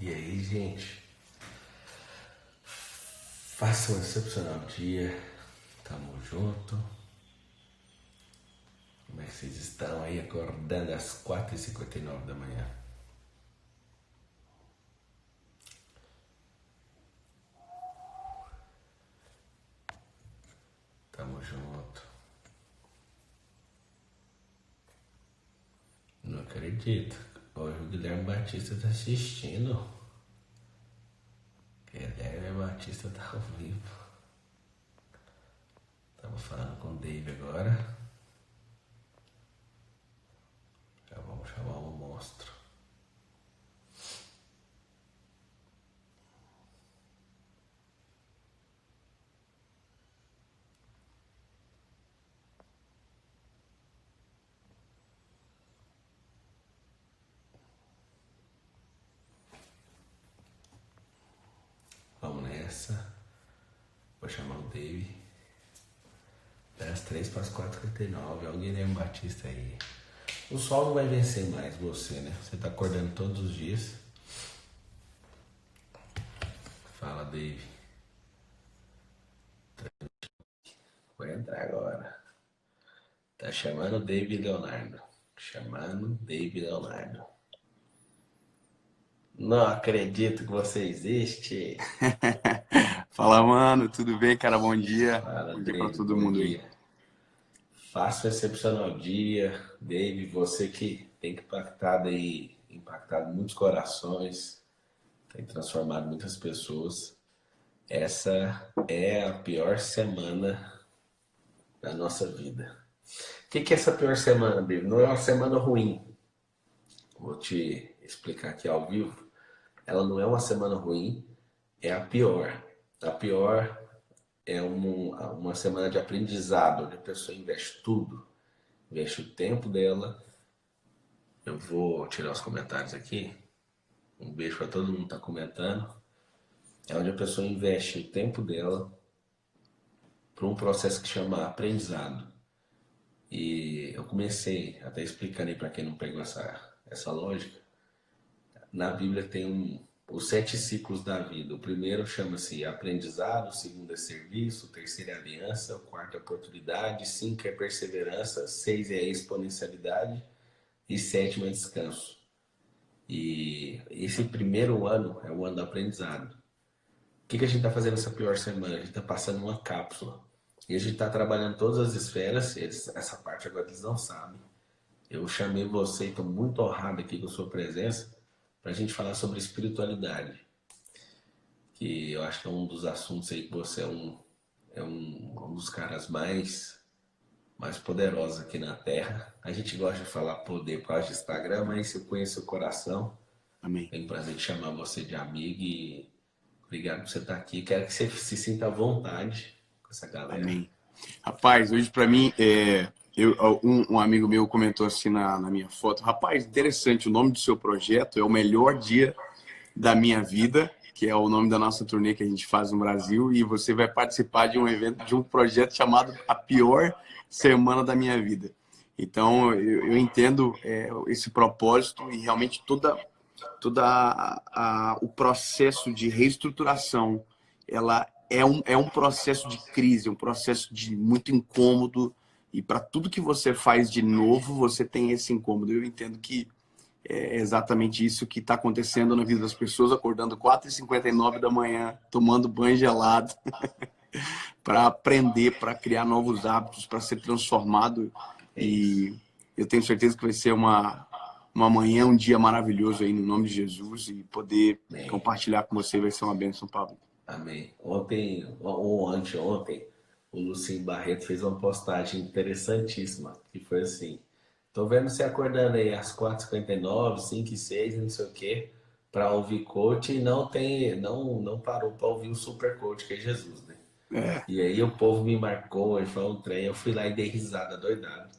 E aí, gente? Faça um excepcional dia. Tamo junto. Como é que vocês estão aí acordando às 4h59 da manhã? Tamo junto. Não acredito. Hoje o Guilherme Batista tá assistindo. Guilherme Batista tá ao vivo. Tava falando com o Dave agora. Já vamos chamar um monstro. Vamos nessa. Vou chamar o Dave. Das 3 para as 4h59. Olha o Guilherme Batista aí. O sol não vai vencer mais você, né? Você tá acordando todos os dias. Fala, Dave. Vou entrar agora. Tá chamando o Dave Leonardo. Chamando Dave Leonardo. Não acredito que você existe. Fala, mano, tudo bem, cara? Bom dia. Fala, Bom dia pra Dave. todo Bom mundo aí. dia. Faça um excepcional dia. Dave, você que tem impactado muitos corações, tem transformado muitas pessoas. Essa é a pior semana da nossa vida. O que é essa pior semana, Dave? Não é uma semana ruim. Vou te explicar aqui ao vivo. Ela não é uma semana ruim, é a pior. A pior é uma semana de aprendizado, onde a pessoa investe tudo, investe o tempo dela. Eu vou tirar os comentários aqui. Um beijo para todo mundo que está comentando. É onde a pessoa investe o tempo dela para um processo que chama aprendizado. E eu comecei até explicando aí para quem não pegou essa lógica. Na Bíblia tem os 7 ciclos da vida. O primeiro chama-se aprendizado, o segundo é serviço, o terceiro é aliança, o quarto é oportunidade, 5 é perseverança, 6 é exponencialidade e 7 é descanso. E esse primeiro ano é o ano do aprendizado. O que a gente está fazendo essa pior semana? A gente está passando uma cápsula. E a gente está trabalhando todas as esferas. Essa parte agora eles não sabem. Eu chamei você e estou muito honrado aqui com a sua presença para a gente falar sobre espiritualidade. Que eu acho que é um dos assuntos aí que você é um dos caras mais poderosos aqui na Terra. A gente gosta de falar poder por causa do Instagram, mas eu conheço o coração. Amém. Tenho o prazer de chamar você de amigo e obrigado por você estar aqui. Quero que você se sinta à vontade com essa galera. Amém. Rapaz, hoje pra mim, um amigo meu comentou assim na minha foto: rapaz, interessante, o nome do seu projeto é o melhor dia da minha vida, que é o nome da nossa turnê que a gente faz no Brasil, e você vai participar de um evento, de um projeto chamado A Pior Semana da Minha Vida. Então, eu entendo esse propósito e realmente o processo de reestruturação, ela é um processo de crise, um processo de muito incômodo, e para tudo que você faz de novo, você tem esse incômodo. Eu entendo que é exatamente isso que está acontecendo na vida das pessoas, acordando 4h59 da manhã, tomando banho gelado, para aprender, para criar novos hábitos, para ser transformado. É isso. E eu tenho certeza que vai ser uma manhã, um dia maravilhoso aí, no nome de Jesus, e poder Amém. compartilhar com você vai ser uma bênção, Pablo. Amém. Ontem, ou anteontem, o Lucinho Barreto fez uma postagem interessantíssima, que foi assim: tô vendo você acordando aí às 4h59, 5h06, não sei o quê, para ouvir coach e não parou para ouvir o super coach, que é Jesus, né? É, E aí o povo me marcou, ele falou um trem, eu fui lá e dei risada doidado.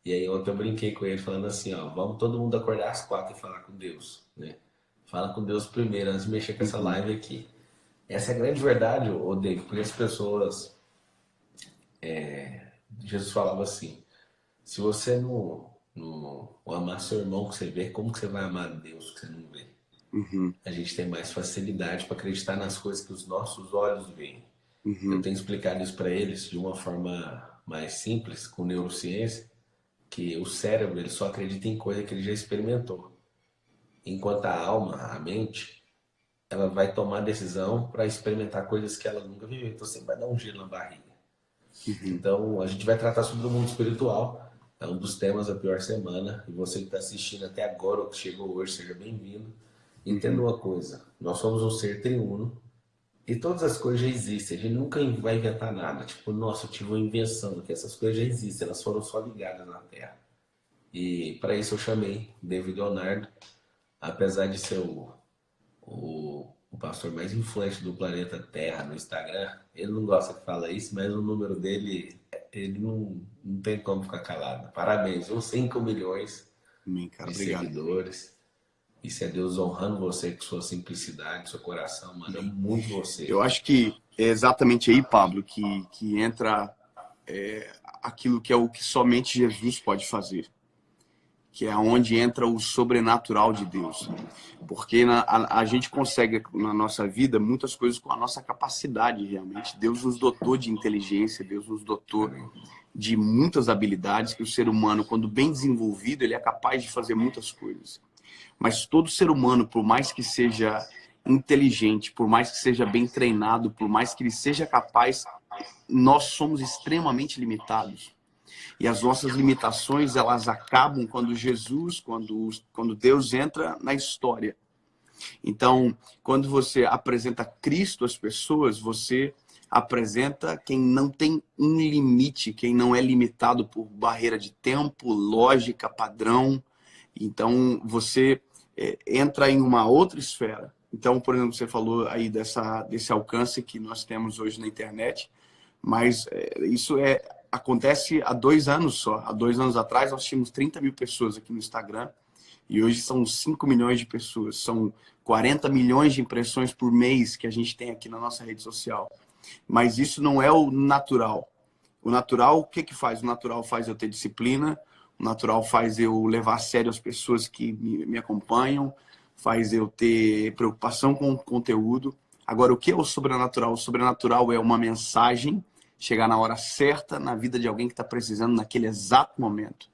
E aí ontem eu brinquei com ele falando assim, ó, vamos todo mundo acordar às 4 e falar com Deus, né? Fala com Deus primeiro, antes de mexer com essa uhum, live aqui. Essa é a grande verdade, ô David, porque as pessoas, Jesus falava assim, se você não amar seu irmão que você vê, como que você vai amar Deus que você não vê? Uhum. A gente tem mais facilidade para acreditar nas coisas que os nossos olhos veem. Eu Uhum. tenho explicado isso para eles de uma forma mais simples, com neurociência, que o cérebro ele só acredita em coisa que ele já experimentou. Enquanto a alma, a mente, ela vai tomar decisão para experimentar coisas que ela nunca viveu. Então sempre vai dar um gelo na barriga. Uhum. Então a gente vai tratar sobre o mundo espiritual. É um dos temas da pior semana. E você que está assistindo até agora ou que chegou hoje, seja bem-vindo. Entenda Uhum. uma coisa: nós somos um ser triuno e todas as coisas já existem. A gente nunca vai inventar nada. Tipo, nossa, eu tive uma invenção, que essas coisas já existem, elas foram só ligadas na Terra. E para isso eu chamei David Leonardo, apesar de ser o pastor mais influente do planeta Terra no Instagram. Ele não gosta que fala isso, mas o número dele, ele não tem como ficar calado. Parabéns, uns 5 milhões Amém, cara. de Obrigado. seguidores. Isso é Deus honrando você com sua simplicidade, seu coração, manda Amém. muito você. Eu acho que é exatamente aí, Pablo, que entra aquilo que é o que somente Jesus pode fazer, que é onde entra o sobrenatural de Deus. Porque a gente consegue na nossa vida muitas coisas com a nossa capacidade, realmente. Deus nos dotou de inteligência, Deus nos dotou Amém. de muitas habilidades que o ser humano, quando bem desenvolvido, ele é capaz de fazer muitas coisas. Mas todo ser humano, por mais que seja inteligente, por mais que seja bem treinado, por mais que ele seja capaz, nós somos extremamente limitados. E as nossas limitações, elas acabam quando Jesus, quando Deus entra na história. Então, quando você apresenta Cristo às pessoas, você apresenta quem não tem um limite, quem não é limitado por barreira de tempo, lógica, padrão. Então, você entra em uma outra esfera. Então, por exemplo, você falou aí desse alcance que nós temos hoje na internet, mas isso acontece há 2 anos só. Há 2 anos atrás, nós tínhamos 30 mil pessoas aqui no Instagram e hoje são 5 milhões de pessoas. São 40 milhões de impressões por mês que a gente tem aqui na nossa rede social. Mas isso não é o natural. O natural, o que que faz? O natural faz eu ter disciplina, o natural faz eu levar a sério as pessoas que me acompanham, faz eu ter preocupação com o conteúdo. Agora, o que é o sobrenatural? O sobrenatural é uma mensagem chegar na hora certa na vida de alguém que está precisando naquele exato momento.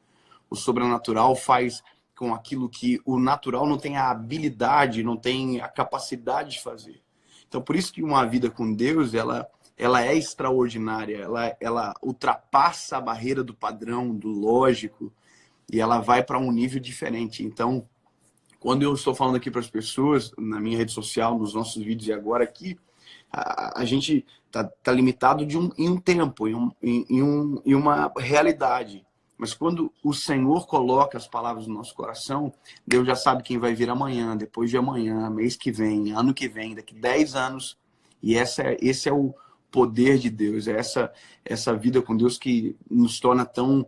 O sobrenatural faz com aquilo que o natural não tem a habilidade, não tem a capacidade de fazer. Então, por isso que uma vida com Deus, ela é extraordinária, ela ultrapassa a barreira do padrão, do lógico, e ela vai para um nível diferente. Então, quando eu estou falando aqui para as pessoas, na minha rede social, nos nossos vídeos e agora aqui, a gente tá limitado em um tempo, em uma realidade. Mas quando o Senhor coloca as palavras no nosso coração, Deus já sabe quem vai vir amanhã, depois de amanhã, mês que vem, ano que vem, daqui 10 anos. E esse é o poder de Deus, é essa vida com Deus que nos torna tão,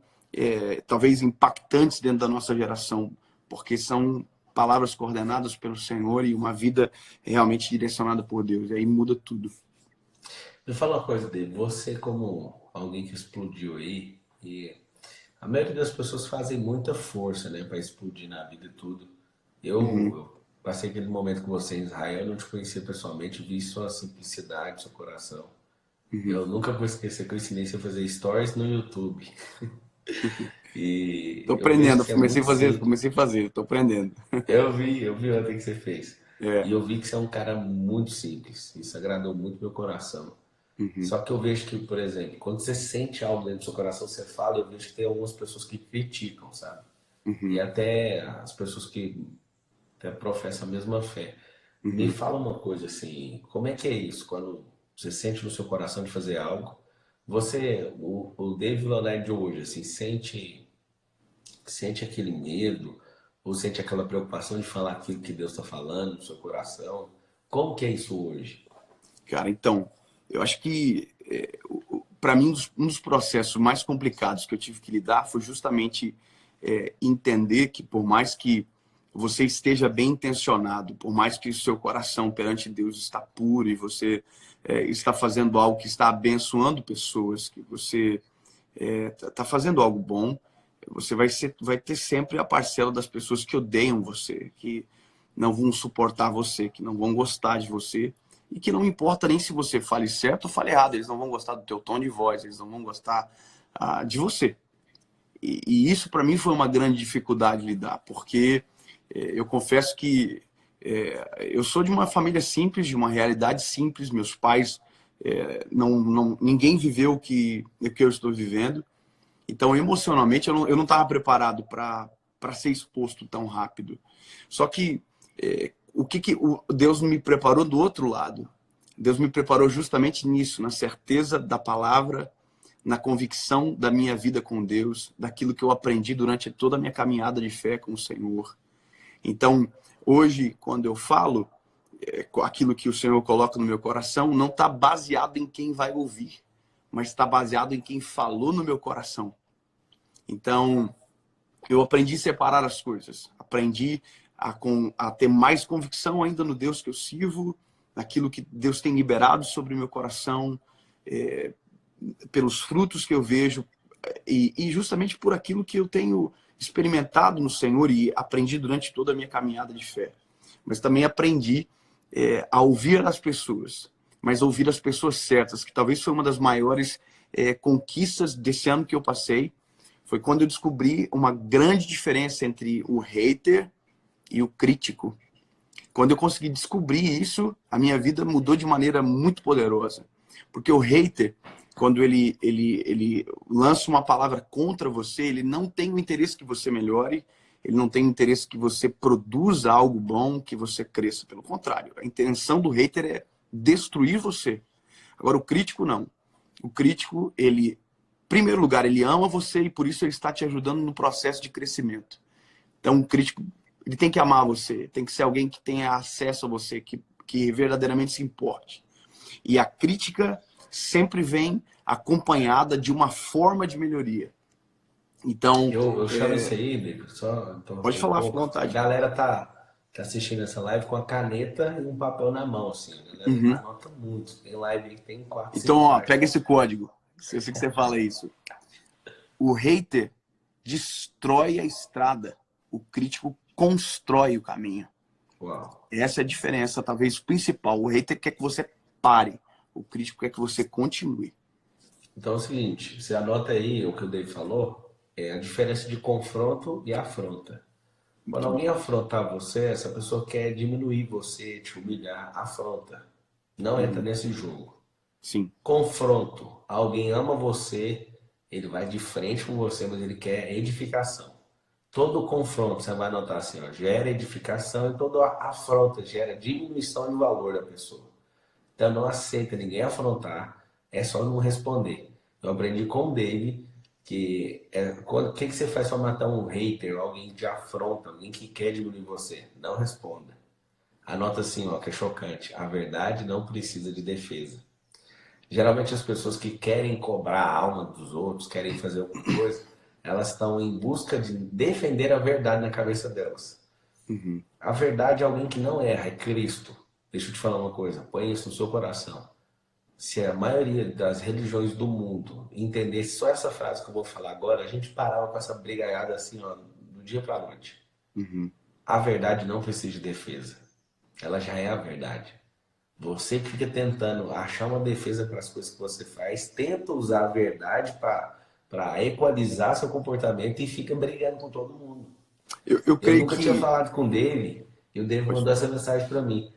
talvez, impactantes dentro da nossa geração, porque são palavras coordenadas pelo Senhor e uma vida realmente direcionada por Deus. E aí muda tudo. Me fala uma coisa, Dave. Você, como alguém que explodiu aí, e a maioria das pessoas fazem muita força, né, para explodir na vida e tudo. Uhum, Eu passei aquele momento com você em Israel, eu não te conhecia pessoalmente, vi sua simplicidade, seu coração. uhum. Eu nunca vou esquecer que eu ensinei você a fazer stories no YouTube. Tô E eu vejo que aprendendo, você é muito simples. comecei a fazer, tô aprendendo. Eu vi ontem que você fez. É. E eu vi que você é um cara muito simples. Isso agradou muito meu coração. Uhum, Só que eu vejo que, por exemplo, quando você sente algo dentro do seu coração, você fala, eu vejo que tem algumas pessoas que criticam, sabe? E uhum, até as pessoas que até professam a mesma fé. Me uhum. fala uma coisa assim, como é que é isso? Quando você sente no seu coração de fazer algo, você, o David Leonard de hoje, assim, sente aquele medo ou sente aquela preocupação de falar aquilo que Deus está falando no seu coração? Como que é isso hoje? Cara, então, eu acho que, para mim, um dos processos mais complicados que eu tive que lidar foi justamente entender que, por mais que você esteja bem intencionado, por mais que o seu coração perante Deus está puro e você está fazendo algo que está abençoando pessoas, que você está fazendo algo bom, você vai ter sempre a parcela das pessoas que odeiam você, não vão suportar você, que não vão gostar de você, e que não importa nem se você fale certo ou fale errado, eles não vão gostar do teu tom de voz, eles não vão gostar de você. E isso para mim foi uma grande dificuldade lidar, porque eu confesso que eu sou de uma família simples, de uma realidade simples, meus pais, ninguém viveu o que eu estou vivendo, então emocionalmente eu não estava preparado para ser exposto tão rápido. Só que Deus me preparou do outro lado. Deus me preparou justamente nisso, na certeza da palavra, na convicção da minha vida com Deus, daquilo que eu aprendi durante toda a minha caminhada de fé com o Senhor. Então, hoje, quando eu falo, aquilo que o Senhor coloca no meu coração não está baseado em quem vai ouvir, mas está baseado em quem falou no meu coração. Então, eu aprendi a separar as coisas, aprendi a ter mais convicção ainda no Deus que eu sirvo, naquilo que Deus tem liberado sobre o meu coração, pelos frutos que eu vejo e justamente por aquilo que eu tenho experimentado no Senhor e aprendi durante toda a minha caminhada de fé. Mas também aprendi a ouvir as pessoas, mas ouvir as pessoas certas, que talvez foi uma das maiores conquistas desse ano que eu passei, foi quando eu descobri uma grande diferença entre o hater e o crítico. Quando eu consegui descobrir isso, a minha vida mudou de maneira muito poderosa. Porque o hater, quando ele lança uma palavra contra você, ele não tem o interesse que você melhore, ele não tem o interesse que você produza algo bom, que você cresça. Pelo contrário, a intenção do hater é destruir você. Agora, o crítico não. O crítico, em primeiro lugar, ele ama você e por isso ele está te ajudando no processo de crescimento. Então, o crítico, ele tem que amar você, tem que ser alguém que tenha acesso a você, que verdadeiramente se importe. E a crítica sempre vem acompanhada de uma forma de melhoria. Então, eu chamo isso aí, David, só pode interromper um falar, fica à pouco. A vontade. galera tá assistindo essa live com a caneta e um papel na mão, assim. A galera Uhum. anota muito. Tem live aí que tem 4, Então, 5 pega páginas. esse código. Eu sei que você fala isso. O hater destrói a estrada. O crítico constrói o caminho. Uau. Essa é a diferença, talvez, principal. O hater quer que você pare. O crítico quer que você continue. Então é o seguinte, você anota aí o que o Dave falou, é a diferença de confronto e afronta. Quando Muito alguém bom. afrontar você, essa pessoa quer diminuir você, te humilhar, afronta. Não entra Uhum. nesse jogo. Sim. Confronto. Alguém ama você, ele vai de frente com você, mas ele quer edificação. Todo confronto, você vai anotar assim, ó, gera edificação e toda afronta gera diminuição de valor da pessoa. Então não aceita ninguém afrontar, é só não responder. Eu aprendi com o Dave que o que você faz para matar um hater, alguém que te afronta, alguém que quer diminuir você? Não responda. Anota assim, ó, que é chocante. A verdade não precisa de defesa. Geralmente as pessoas que querem cobrar a alma dos outros, querem fazer alguma coisa, elas estão em busca de defender a verdade na cabeça delas. Uhum. A verdade é alguém que não erra, é Cristo. Deixa eu te falar uma coisa, põe isso no seu coração. Se a maioria das religiões do mundo entendesse só essa frase que eu vou falar agora, a gente parava com essa brigaiada assim, ó, do dia para a noite. Uhum. A verdade não precisa de defesa. Ela já é a verdade. Você que fica tentando achar uma defesa para as coisas que você faz, tenta usar a verdade para equalizar seu comportamento e fica brigando com todo mundo. Eu Eu creio nunca tinha que... falado com o Dave e o Dave Pode mandou essa falar. mensagem para mim.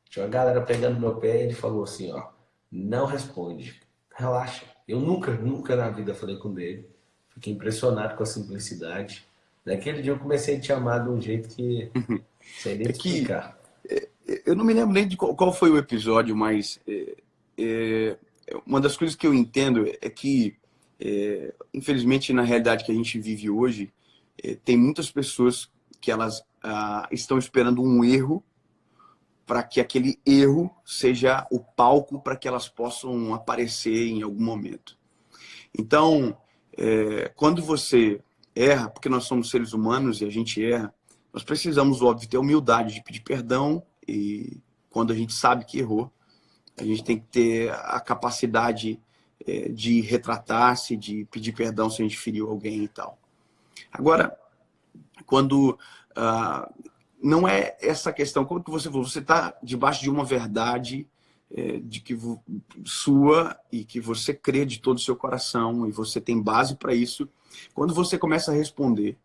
Tinha uma galera pegando meu pé e ele falou assim, ó, não responde, relaxa. Eu nunca na vida falei com o Dave. Fiquei impressionado com a simplicidade. Naquele dia eu comecei a te amar de um jeito que sem nem É te que explicar. eu não me lembro nem de qual foi o episódio, mas é, uma das coisas que eu entendo é que, infelizmente, na realidade que a gente vive hoje, tem muitas pessoas que elas estão esperando um erro para que aquele erro seja o palco para que elas possam aparecer em algum momento. Então, quando você erra, porque nós somos seres humanos e a gente erra, nós precisamos, óbvio, ter humildade de pedir perdão e quando a gente sabe que errou, a gente tem que ter a capacidade de retratar-se, de pedir perdão se a gente feriu alguém e tal. Agora, quando não é essa questão. Como que você falou? Você está debaixo de uma verdade de que sua e que você crê de todo o seu coração e você tem base para isso. Quando você começa a responder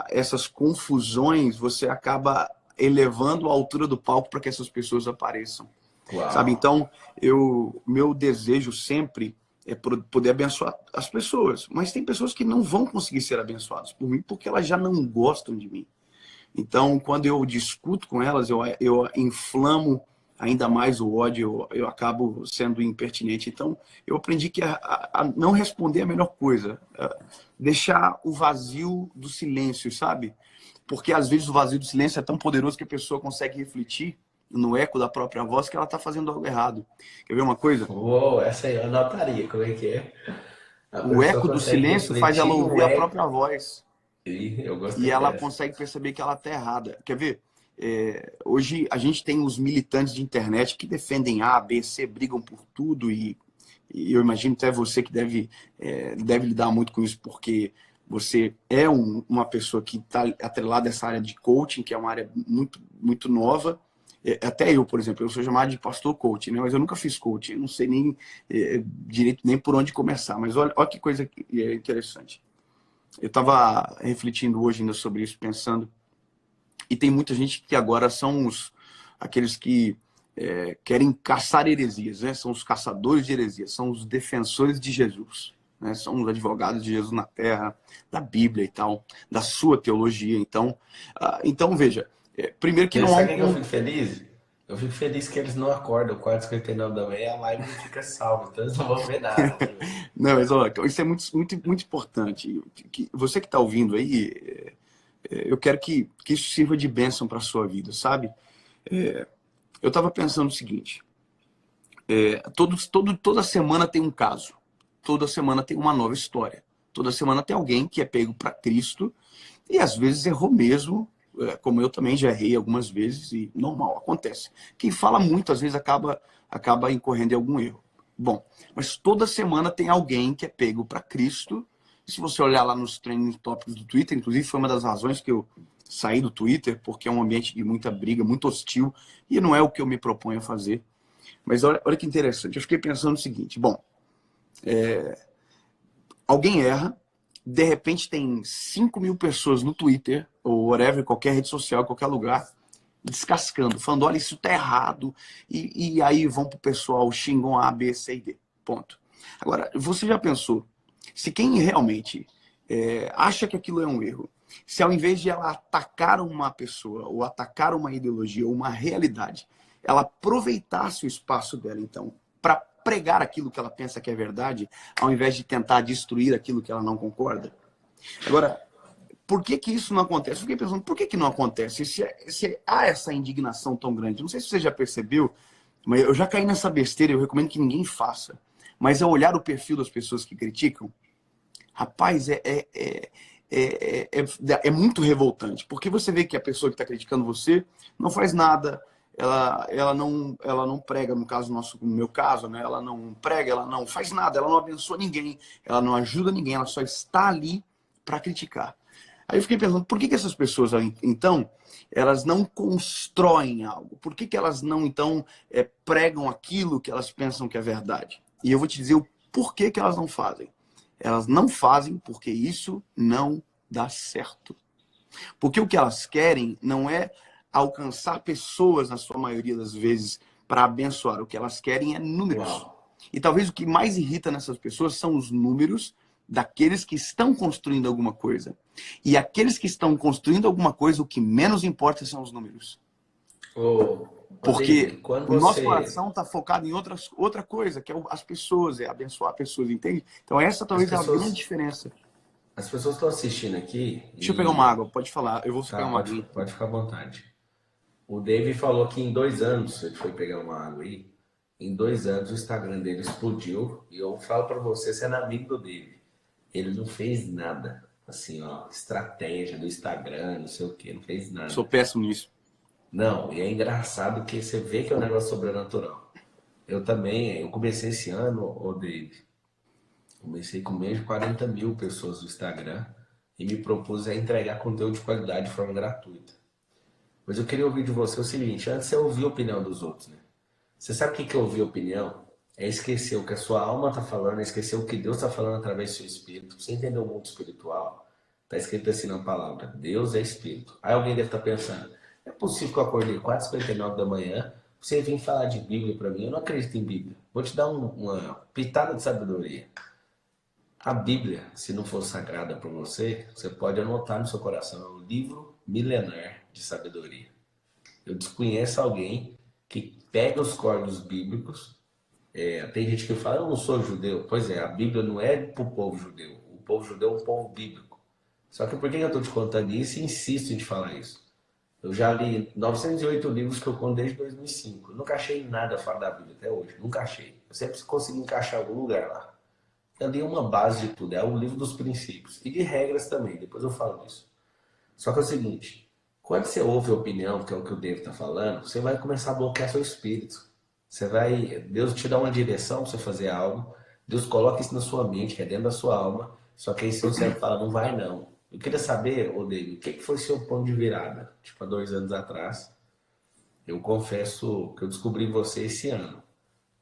essas confusões, você acaba elevando a altura do palco para que essas pessoas apareçam. Uau. Sabe? Então, meu desejo sempre é poder abençoar as pessoas. Mas tem pessoas que não vão conseguir ser abençoadas por mim porque elas já não gostam de mim. Então, quando eu discuto com elas, eu inflamo ainda mais o ódio, eu acabo sendo impertinente. Então, eu aprendi que a não responder é a melhor coisa. Deixar o vazio do silêncio, sabe? Porque às vezes o vazio do silêncio é tão poderoso que a pessoa consegue refletir no eco da própria voz que ela está fazendo algo errado. Quer ver uma coisa? Uou, essa aí eu anotaria, como é que é? A O pessoa eco do consegue silêncio faz ela refletir no ouvir a eco. própria voz. E eu E gostei ela dessa. consegue perceber que ela está errada. Quer ver? Hoje a gente tem os militantes de internet que defendem A, B, C, brigam por tudo e eu imagino até você que deve lidar muito com isso, porque você é uma pessoa que está atrelada a essa área de coaching, que é uma área muito, muito nova. Até eu, por exemplo, eu sou chamado de pastor coaching, né? Mas eu nunca fiz coaching, eu não sei nem direito nem por onde começar. Mas olha que coisa interessante. Eu estava refletindo hoje ainda sobre isso, pensando, e tem muita gente que agora são aqueles que querem caçar heresias, né? São os caçadores de heresias, são os defensores de Jesus, né? São os advogados de Jesus na terra, da Bíblia e tal, da sua teologia. Então veja, primeiro que E não há sabe o que eu um... fico feliz? Eu fico feliz que eles não acordam 4h59 da manhã, a live não fica salva, então eles não vão ver nada também. Não, mas olha, isso é muito, muito, muito importante. Você que está ouvindo aí, eu quero que isso sirva de bênção para a sua vida, sabe? Eu estava pensando o seguinte, toda semana tem um caso, toda semana tem uma nova história, toda semana tem alguém que é pego para Cristo e às vezes errou mesmo, como eu também já errei algumas vezes e normal, acontece. Quem fala muito às vezes acaba incorrendo em algum erro. Bom, mas toda semana tem alguém que é pego para Cristo. E se você olhar lá nos trending topics do Twitter, inclusive foi uma das razões que eu saí do Twitter, porque é um ambiente de muita briga, muito hostil, e não é o que eu me proponho a fazer. Mas olha que interessante, eu fiquei pensando o seguinte, bom, alguém erra, de repente tem 5.000 pessoas no Twitter, ou whatever, qualquer rede social, qualquer lugar, descascando, falando, olha, isso tá errado, e aí vão pro pessoal, xingam A, B, C e D, ponto. Agora, você já pensou, se quem realmente acha que aquilo é um erro, se ao invés de ela atacar uma pessoa, ou atacar uma ideologia, ou uma realidade, ela aproveitasse o espaço dela, então, para pregar aquilo que ela pensa que é verdade, ao invés de tentar destruir aquilo que ela não concorda? Agora, por que isso não acontece? Eu fiquei pensando, por que não acontece? Se há essa indignação tão grande, não sei se você já percebeu, mas eu já caí nessa besteira, eu recomendo que ninguém faça. Mas é olhar o perfil das pessoas que criticam, rapaz, é muito revoltante. Porque você vê que a pessoa que está criticando você não faz nada, ela não prega, no meu caso, né? Ela não prega, ela não faz nada, ela não abençoa ninguém, ela não ajuda ninguém, ela só está ali para criticar. Aí eu fiquei pensando, por que essas pessoas, então, elas não constroem algo? Por que elas não, então, pregam aquilo que elas pensam que é verdade? E eu vou te dizer o porquê que elas não fazem. Elas não fazem porque isso não dá certo. Porque o que elas querem não é alcançar pessoas, na sua maioria das vezes, para abençoar. O que elas querem é números. Uau. E talvez o que mais irrita nessas pessoas são os números daqueles que estão construindo alguma coisa. E aqueles que estão construindo alguma coisa, o que menos importa são os números. Porque David, quando o nosso você... coração está focado em outra coisa, que é as pessoas, é abençoar pessoas, entende? Então essa As talvez é a grande pessoas diferença. as pessoas estão assistindo aqui Deixa eu pegar uma e... água, pode falar. Eu vou pegar Tá, uma pode, água. pode ficar à vontade. O David falou que em 2 anos, ele foi pegar uma água aí, em 2 anos o Instagram dele explodiu. E eu falo pra você, sendo amigo do David, ele não fez nada. Assim, ó, estratégia do Instagram, não sei o que, não fez Sou nada. péssimo nisso. Não, e é engraçado que você vê que é um negócio sobrenatural. Eu também, eu comecei esse ano, ô David, comecei com menos de 40 mil pessoas no Instagram e me propus a entregar conteúdo de qualidade de forma gratuita. Mas eu queria ouvir de você o seguinte, antes você ouvir a opinião dos outros, né? Você sabe o que que é ouvir opinião? É esquecer o que a sua alma está falando, é esquecer o que Deus está falando através do seu espírito. Você entendeu o mundo espiritual? Está escrito assim na palavra: Deus é espírito. Aí alguém deve estar pensando: é possível que eu acordei 4h59 da manhã, você vir falar de Bíblia para mim? Eu não acredito em Bíblia. Vou te dar uma pitada de sabedoria. A Bíblia, se não for sagrada para você, você pode anotar no seu coração: é um livro milenar de sabedoria. Eu desconheço alguém que pega os códigos bíblicos. Tem gente que fala: eu não sou judeu. Pois é, a Bíblia não é para o povo judeu. O povo judeu é um povo bíblico. Só que por que eu estou te contando isso e insisto em te falar isso? Eu já li 908 livros que eu conto desde 2005. Eu nunca achei nada fora da Bíblia até hoje. Nunca achei. Eu sempre consegui encaixar em algum lugar lá. Eu li uma base de tudo. É o livro dos princípios. E de regras também. Depois eu falo disso. Só que é o seguinte. Quando você ouve a opinião, que é o que o David está falando, você vai começar a bloquear seu espírito. Você vai, Deus te dá uma direção para você fazer algo. Deus coloca isso na sua mente, que é dentro da sua alma. Só que aí seu cérebro fala: não vai não. Eu queria saber, ô David, o que foi seu ponto de virada? Tipo, há 2 anos atrás, eu confesso que eu descobri você esse ano.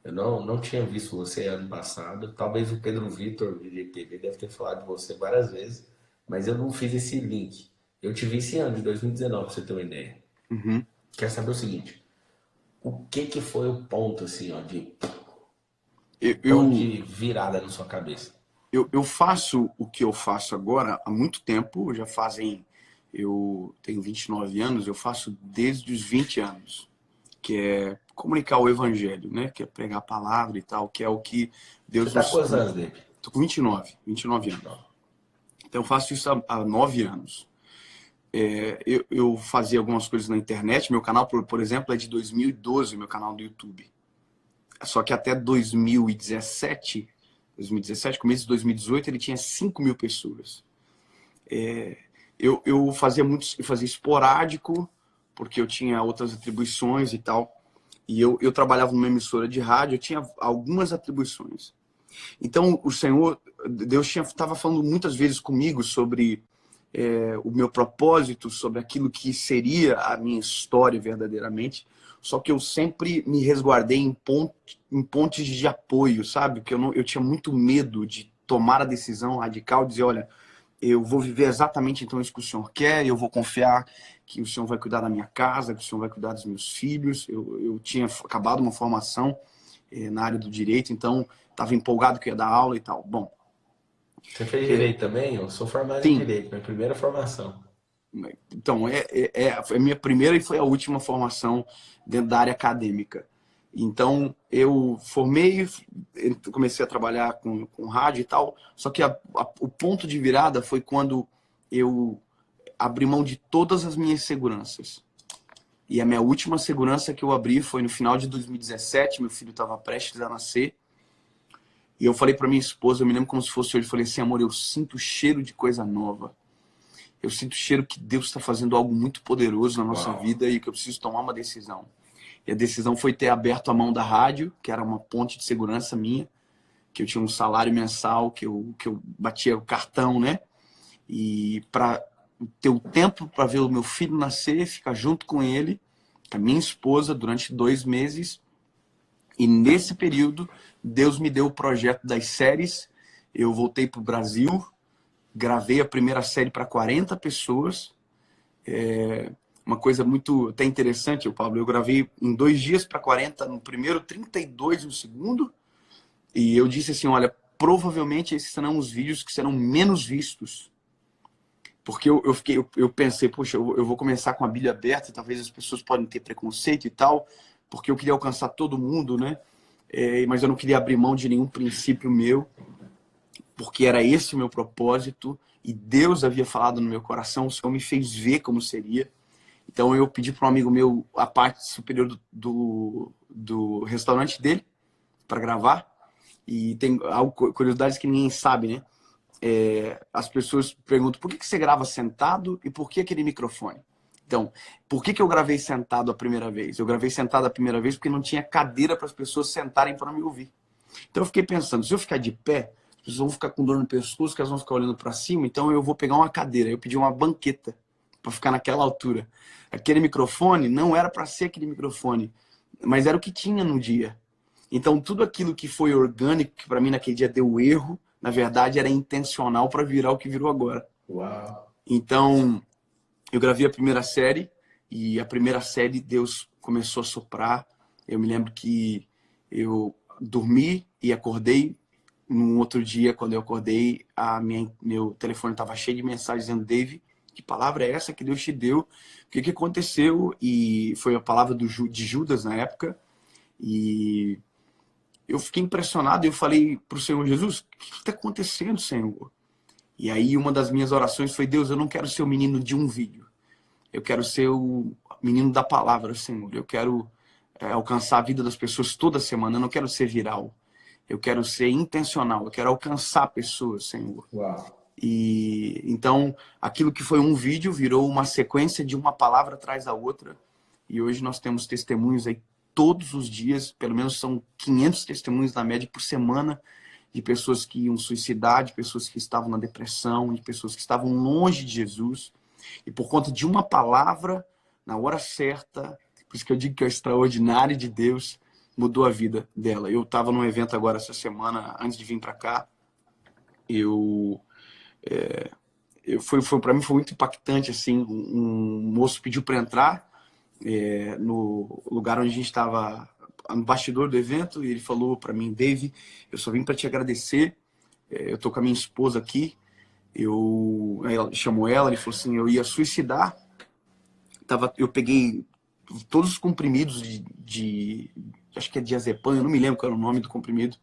Eu não tinha visto você ano passado. Talvez o Pedro Vitor, do IGTV, deve ter falado de você várias vezes, mas eu não fiz esse link. Eu te vi esse ano, de 2019, pra você ter uma ideia. Uhum. Quero saber o seguinte: o que foi o ponto, assim, ó, de Eu, ponto eu, de virada na sua cabeça? eu faço o que eu faço agora há muito tempo, eu tenho 29 anos, eu faço desde os 20 anos, que é comunicar o evangelho, né? Que é pregar a palavra e tal, que é o que Você Deus tá com nos... quantos anos, David? Tô com 29 anos. Então eu faço isso há 9 anos. Eu fazia algumas coisas na internet, meu canal, por exemplo, é de 2012, meu canal do YouTube. Só que até 2017, começo de 2018, ele tinha 5 mil pessoas. Eu fazia esporádico, porque eu tinha outras atribuições e tal. E eu trabalhava numa emissora de rádio, eu tinha algumas atribuições. Então, o Senhor, Deus estava falando muitas vezes comigo sobre o meu propósito, sobre aquilo que seria a minha história verdadeiramente. Só que eu sempre me resguardei em pontes de apoio, sabe? Porque eu tinha muito medo de tomar a decisão radical, dizer: olha, eu vou viver exatamente então isso que o Senhor quer, eu vou confiar que o Senhor vai cuidar da minha casa, que o Senhor vai cuidar dos meus filhos. Eu tinha acabado uma formação na área do direito, então estava empolgado que ia dar aula e tal. Bom, Você fez direito também? Eu sou formado em sim. direito, minha primeira formação. Então, foi a minha primeira e foi a última formação dentro da área acadêmica. Então, eu formei, comecei a trabalhar com rádio e tal, só que o ponto de virada foi quando eu abri mão de todas as minhas seguranças. E a minha última segurança que eu abri foi no final de 2017, meu filho estava prestes a nascer, e eu falei para minha esposa, eu me lembro como se fosse hoje, eu falei assim: amor, eu sinto cheiro de coisa nova. Eu sinto o cheiro que Deus está fazendo algo muito poderoso na nossa Uau. vida e que eu preciso tomar uma decisão. E a decisão foi ter aberto a mão da rádio, que era uma ponte de segurança minha, que eu tinha um salário mensal, que eu batia o cartão, né? E para ter o tempo para ver o meu filho nascer, ficar junto com ele, com a minha esposa, durante 2 meses. E nesse período, Deus me deu o projeto das séries. Eu voltei para o Brasil, gravei a primeira série para 40 pessoas. Uma coisa muito até interessante, Pablo. Eu gravei em 2 dias para 40 no primeiro, 32 no segundo. E eu disse assim: olha, provavelmente esses serão os vídeos que serão menos vistos. Porque eu pensei: poxa, eu vou começar com a Bíblia aberta, talvez as pessoas podem ter preconceito e tal, porque eu queria alcançar todo mundo, né? Mas eu não queria abrir mão de nenhum princípio meu, porque era esse o meu propósito, e Deus havia falado no meu coração, o Senhor me fez ver como seria. Então eu pedi para um amigo meu a parte superior do restaurante dele para gravar. E tem curiosidades que ninguém sabe, né? As pessoas perguntam: por que você grava sentado e por que aquele microfone? Então, por que eu gravei sentado a primeira vez? Eu gravei sentado a primeira vez porque não tinha cadeira para as pessoas sentarem para me ouvir. Então eu fiquei pensando: se eu ficar de pé, as pessoas vão ficar com dor no pescoço, que elas vão ficar olhando para cima, então eu vou pegar uma cadeira. Eu pedi uma banqueta para ficar naquela altura. Aquele microfone não era para ser aquele microfone, mas era o que tinha no dia. Então, tudo aquilo que foi orgânico, que para mim naquele dia deu erro, na verdade era intencional para virar o que virou agora. Uau. Então, eu gravei a primeira série, e a primeira série Deus começou a soprar. Eu me lembro que eu dormi e acordei. Num outro dia, quando eu acordei, meu telefone estava cheio de mensagens dizendo: Dave, que palavra é essa que Deus te deu? O que aconteceu? E foi a palavra de Judas na época. E eu fiquei impressionado e eu falei para o Senhor: Jesus, o que está acontecendo, Senhor? E aí uma das minhas orações foi: Deus, eu não quero ser o menino de um vídeo. Eu quero ser o menino da palavra, Senhor. Eu quero alcançar a vida das pessoas toda semana. Eu não quero ser viral. Eu quero ser intencional. Eu quero alcançar pessoas, Senhor. Uau. E então, aquilo que foi um vídeo virou uma sequência de uma palavra atrás da outra. E hoje nós temos testemunhos aí todos os dias, pelo menos são 500 testemunhos na média por semana, de pessoas que iam suicidar, de pessoas que estavam na depressão, de pessoas que estavam longe de Jesus. E por conta de uma palavra, na hora certa, por isso que eu digo que é o extraordinário de Deus, mudou a vida dela. Eu estava num evento agora essa semana, antes de vir para cá. Para mim foi muito impactante, assim, um moço pediu para entrar no lugar onde a gente estava, no bastidor do evento, e ele falou para mim: Dave, eu só vim para te agradecer, eu tô com a minha esposa aqui. Aí chamou ela, ele falou assim: eu ia suicidar, eu peguei todos os comprimidos acho que é diazepam, eu não me lembro qual era o nome do comprimido.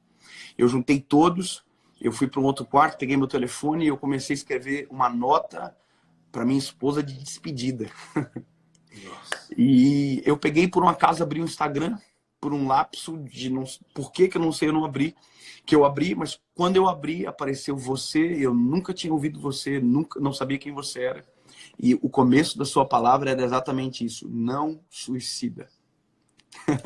Eu juntei todos, eu fui para um outro quarto, peguei meu telefone e eu comecei a escrever uma nota para minha esposa de despedida. Nossa. E eu peguei, por um acaso, abri o Instagram, por um lapso de não, por que eu não sei, eu não abri, que eu abri, mas quando eu abri apareceu você. Eu nunca tinha ouvido você, nunca, não sabia quem você era. E o começo da sua palavra era exatamente isso: não suicida.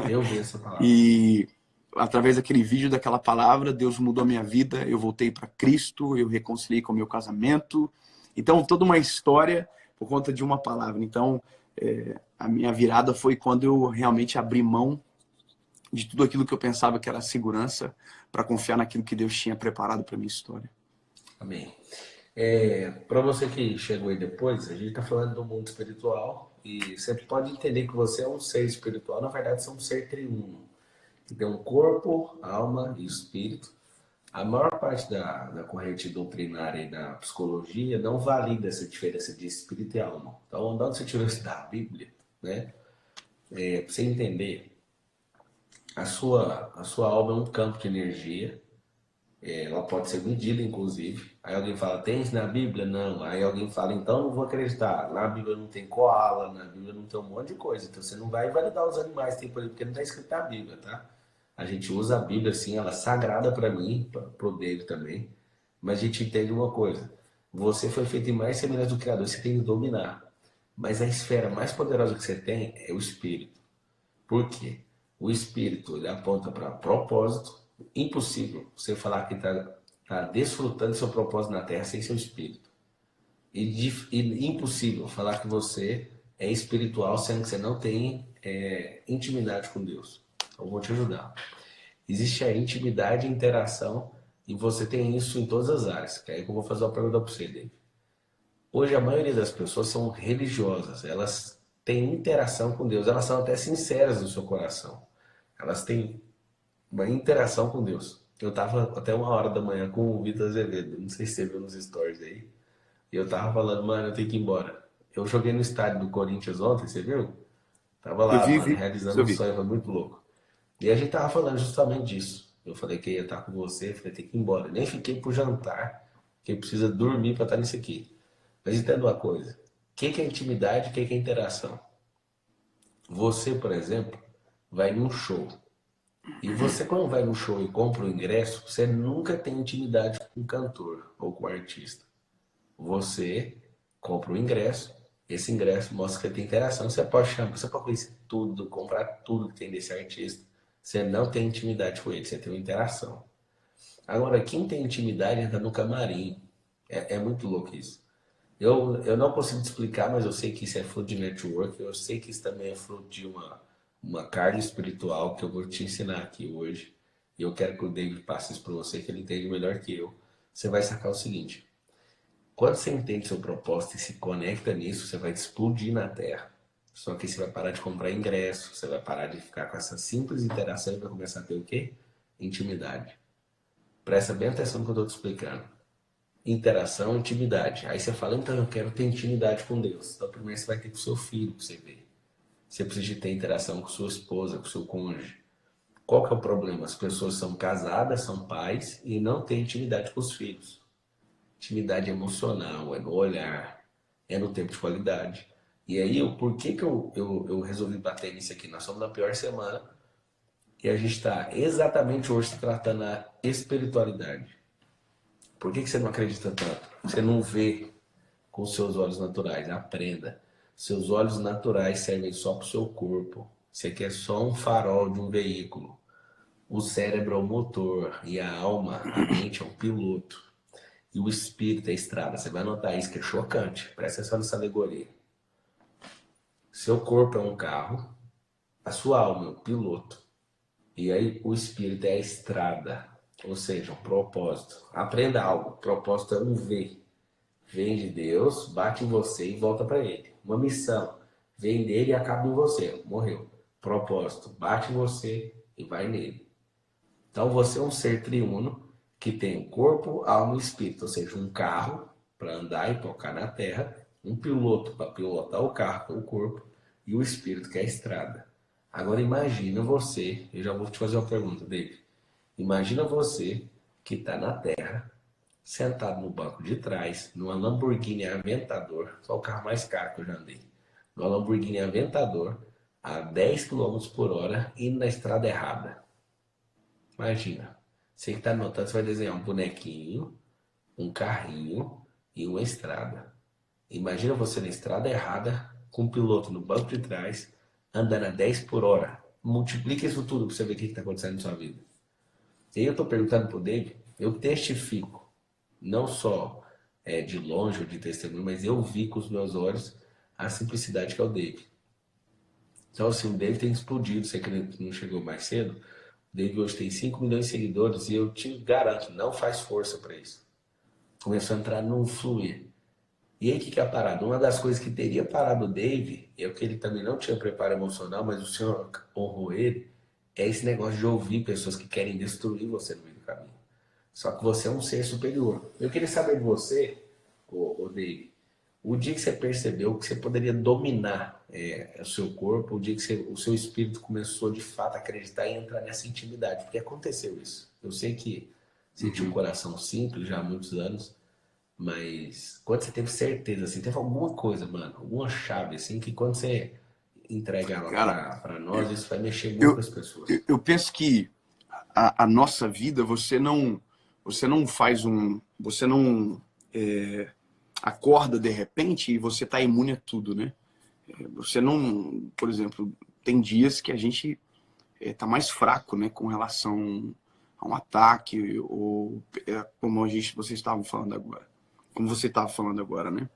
Eu vi essa palavra. E através daquele vídeo, daquela palavra, Deus mudou a minha vida. Eu voltei para Cristo, eu reconciliei com o meu casamento. Então, toda uma história por conta de uma palavra. Então, a minha virada foi quando eu realmente abri mão de tudo aquilo que eu pensava que era segurança, para confiar naquilo que Deus tinha preparado para minha história. Amém. Para você que chegou aí depois, a gente está falando do mundo espiritual e você pode entender que você é um ser espiritual. Na verdade, você é um ser triuno, que tem um corpo, alma e espírito. A maior parte da corrente doutrinária e da psicologia não valida essa diferença de espírito e alma. Então, onde você tirou isso da Bíblia, né? Para você entender, a sua alma é um campo de energia. Ela pode ser medida, inclusive. Aí alguém fala: tem isso na Bíblia? Não. Aí alguém fala: então não vou acreditar. Na Bíblia não tem koala, na Bíblia não tem um monte de coisa. Então você não vai validar os animais que tem por aí, porque não está escrito na Bíblia, tá? A gente usa a Bíblia assim, ela é sagrada para mim, para o dele também. Mas a gente entende uma coisa: você foi feito em mais semelhança do Criador, você tem que dominar. Mas a esfera mais poderosa que você tem é o espírito. Por quê? O espírito ele aponta para propósito. Impossível você falar que está desfrutando do seu propósito na Terra sem seu espírito. E impossível falar que você é espiritual sendo que você não tem intimidade com Deus. Então, eu vou te ajudar. Existe a intimidade e interação, e você tem isso em todas as áreas. Que é aí que eu vou fazer uma pergunta para você, David. Hoje a maioria das pessoas são religiosas, elas têm interação com Deus, elas são até sinceras no seu coração. Elas têm uma interação com Deus. Eu tava até 1 hora da manhã com o Vitor Azevedo, não sei se você viu nos stories aí, e eu tava falando: mano, eu tenho que ir embora. Eu joguei no estádio do Corinthians ontem, você viu? Tava Eu lá, vi, mano, vi, isso realizando eu um vi. sonho, foi muito louco. E a gente tava falando justamente disso. Eu falei que ia estar com você, falei: tem que ir embora. Nem fiquei pro jantar, porque precisa dormir pra estar nisso aqui. Mas entenda uma coisa: o que é intimidade e o que é interação? Você, por exemplo, vai num show. E você, quando vai no show e compra o ingresso, você nunca tem intimidade com o cantor ou com o artista. Você compra o ingresso, esse ingresso mostra que você tem interação. Você pode chamar, você pode conhecer tudo, comprar tudo que tem desse artista. Você não tem intimidade com ele, você tem uma interação. Agora, quem tem intimidade entra no camarim. É muito louco isso. Eu não consigo te explicar, mas eu sei que isso é fruto de network, eu sei que isso também é fruto de uma carga espiritual que eu vou te ensinar aqui hoje. E eu quero que o David passe isso para você, que ele entende melhor que eu. Você vai sacar o seguinte: quando você entende seu propósito e se conecta nisso, você vai explodir na Terra. Só que você vai parar de comprar ingresso, você vai parar de ficar com essa simples interação e vai começar a ter o quê? Intimidade. Presta bem atenção no que eu estou te explicando. Interação, intimidade. Aí você fala, então eu quero ter intimidade com Deus. Então primeiro você vai ter com o seu filho para você ver. Você precisa de ter interação com sua esposa, com seu cônjuge. Qual que é o problema? As pessoas são casadas, são pais e não têm intimidade com os filhos. Intimidade emocional, é no olhar, é no tempo de qualidade. E aí, por que que eu resolvi bater nisso aqui? Nós estamos na pior semana e a gente está exatamente hoje tratando a espiritualidade. Por que que você não acredita tanto? Você não vê com seus olhos naturais. Aprenda. Seus olhos naturais servem só para o seu corpo. Você quer só um farol de um veículo. O cérebro é o motor e a alma, a mente é um piloto. E o espírito é a estrada. Você vai notar isso que é chocante. Presta atenção nessa alegoria. Seu corpo é um carro, a sua alma é o piloto. E aí o espírito é a estrada, ou seja, um propósito. Aprenda algo. Propósito é um V. Vem de Deus, bate em você e volta para ele. Uma missão. Vem dele e acaba em você. Morreu. Propósito. Bate em você e vai nele. Então você é um ser triuno que tem corpo, alma e espírito. Ou seja, um carro para andar e tocar na terra, um piloto para pilotar o carro com o corpo e o espírito que é a estrada. Agora imagina você, eu já vou te fazer uma pergunta, David. Imagina você que está na terra, sentado no banco de trás, numa Lamborghini Aventador, só o carro mais caro que eu já andei, numa Lamborghini Aventador, a 10 quilômetros por hora, indo na estrada errada. Imagina, você que está anotando, você vai desenhar um bonequinho, um carrinho e uma estrada. Imagina você na estrada errada, com o piloto no banco de trás, andando a 10 por hora. Multiplica isso tudo para você ver o que está acontecendo na sua vida. E aí eu estou perguntando para o David, eu testifico, não só de longe ou de testemunho, mas eu vi com os meus olhos a simplicidade que é o David. Então, assim, o David tem explodido, você que não chegou mais cedo, o David hoje tem 5 milhões de seguidores e eu te garanto, não faz força para isso. Começou a entrar num fluir. E aí, o que é a parada? Uma das coisas que teria parado o Dave, é o que ele também não tinha preparo emocional, mas o Senhor honrou ele, é esse negócio de ouvir pessoas que querem destruir você no meio do caminho. Só que você é um ser superior. Eu queria saber de você, Dave, o dia que você percebeu que você poderia dominar o seu corpo, o dia que o seu espírito começou de fato a acreditar e entrar nessa intimidade. Porque aconteceu isso. Eu sei que você tinha um coração simples já há muitos anos, mas quando você teve certeza, assim, teve alguma coisa, mano, alguma chave, assim, que quando você entrega ela Cara, pra nós, isso vai mexer muito com eu, as pessoas. eu penso que a nossa vida, você não faz você não acorda de repente e você tá imune a tudo, né? Você não, por exemplo, tem dias que a gente tá mais fraco, né, com relação a um ataque ou como você estava falando agora, como você estava falando agora, né?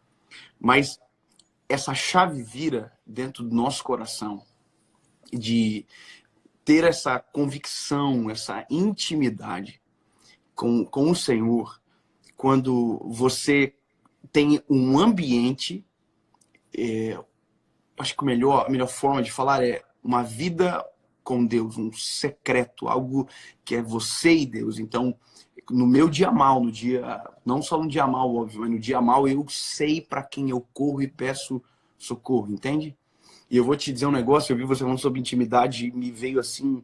Mas essa chave vira dentro do nosso coração de ter essa convicção, essa intimidade com o Senhor, quando você tem um ambiente, acho que a melhor forma de falar é uma vida com Deus, um secreto, algo que é você e Deus. Então, no meu dia mal, não só no dia mal, óbvio, mas no dia mal eu sei para quem eu corro e peço socorro, entende? E eu vou te dizer um negócio, eu vi você falando sobre intimidade e me veio assim,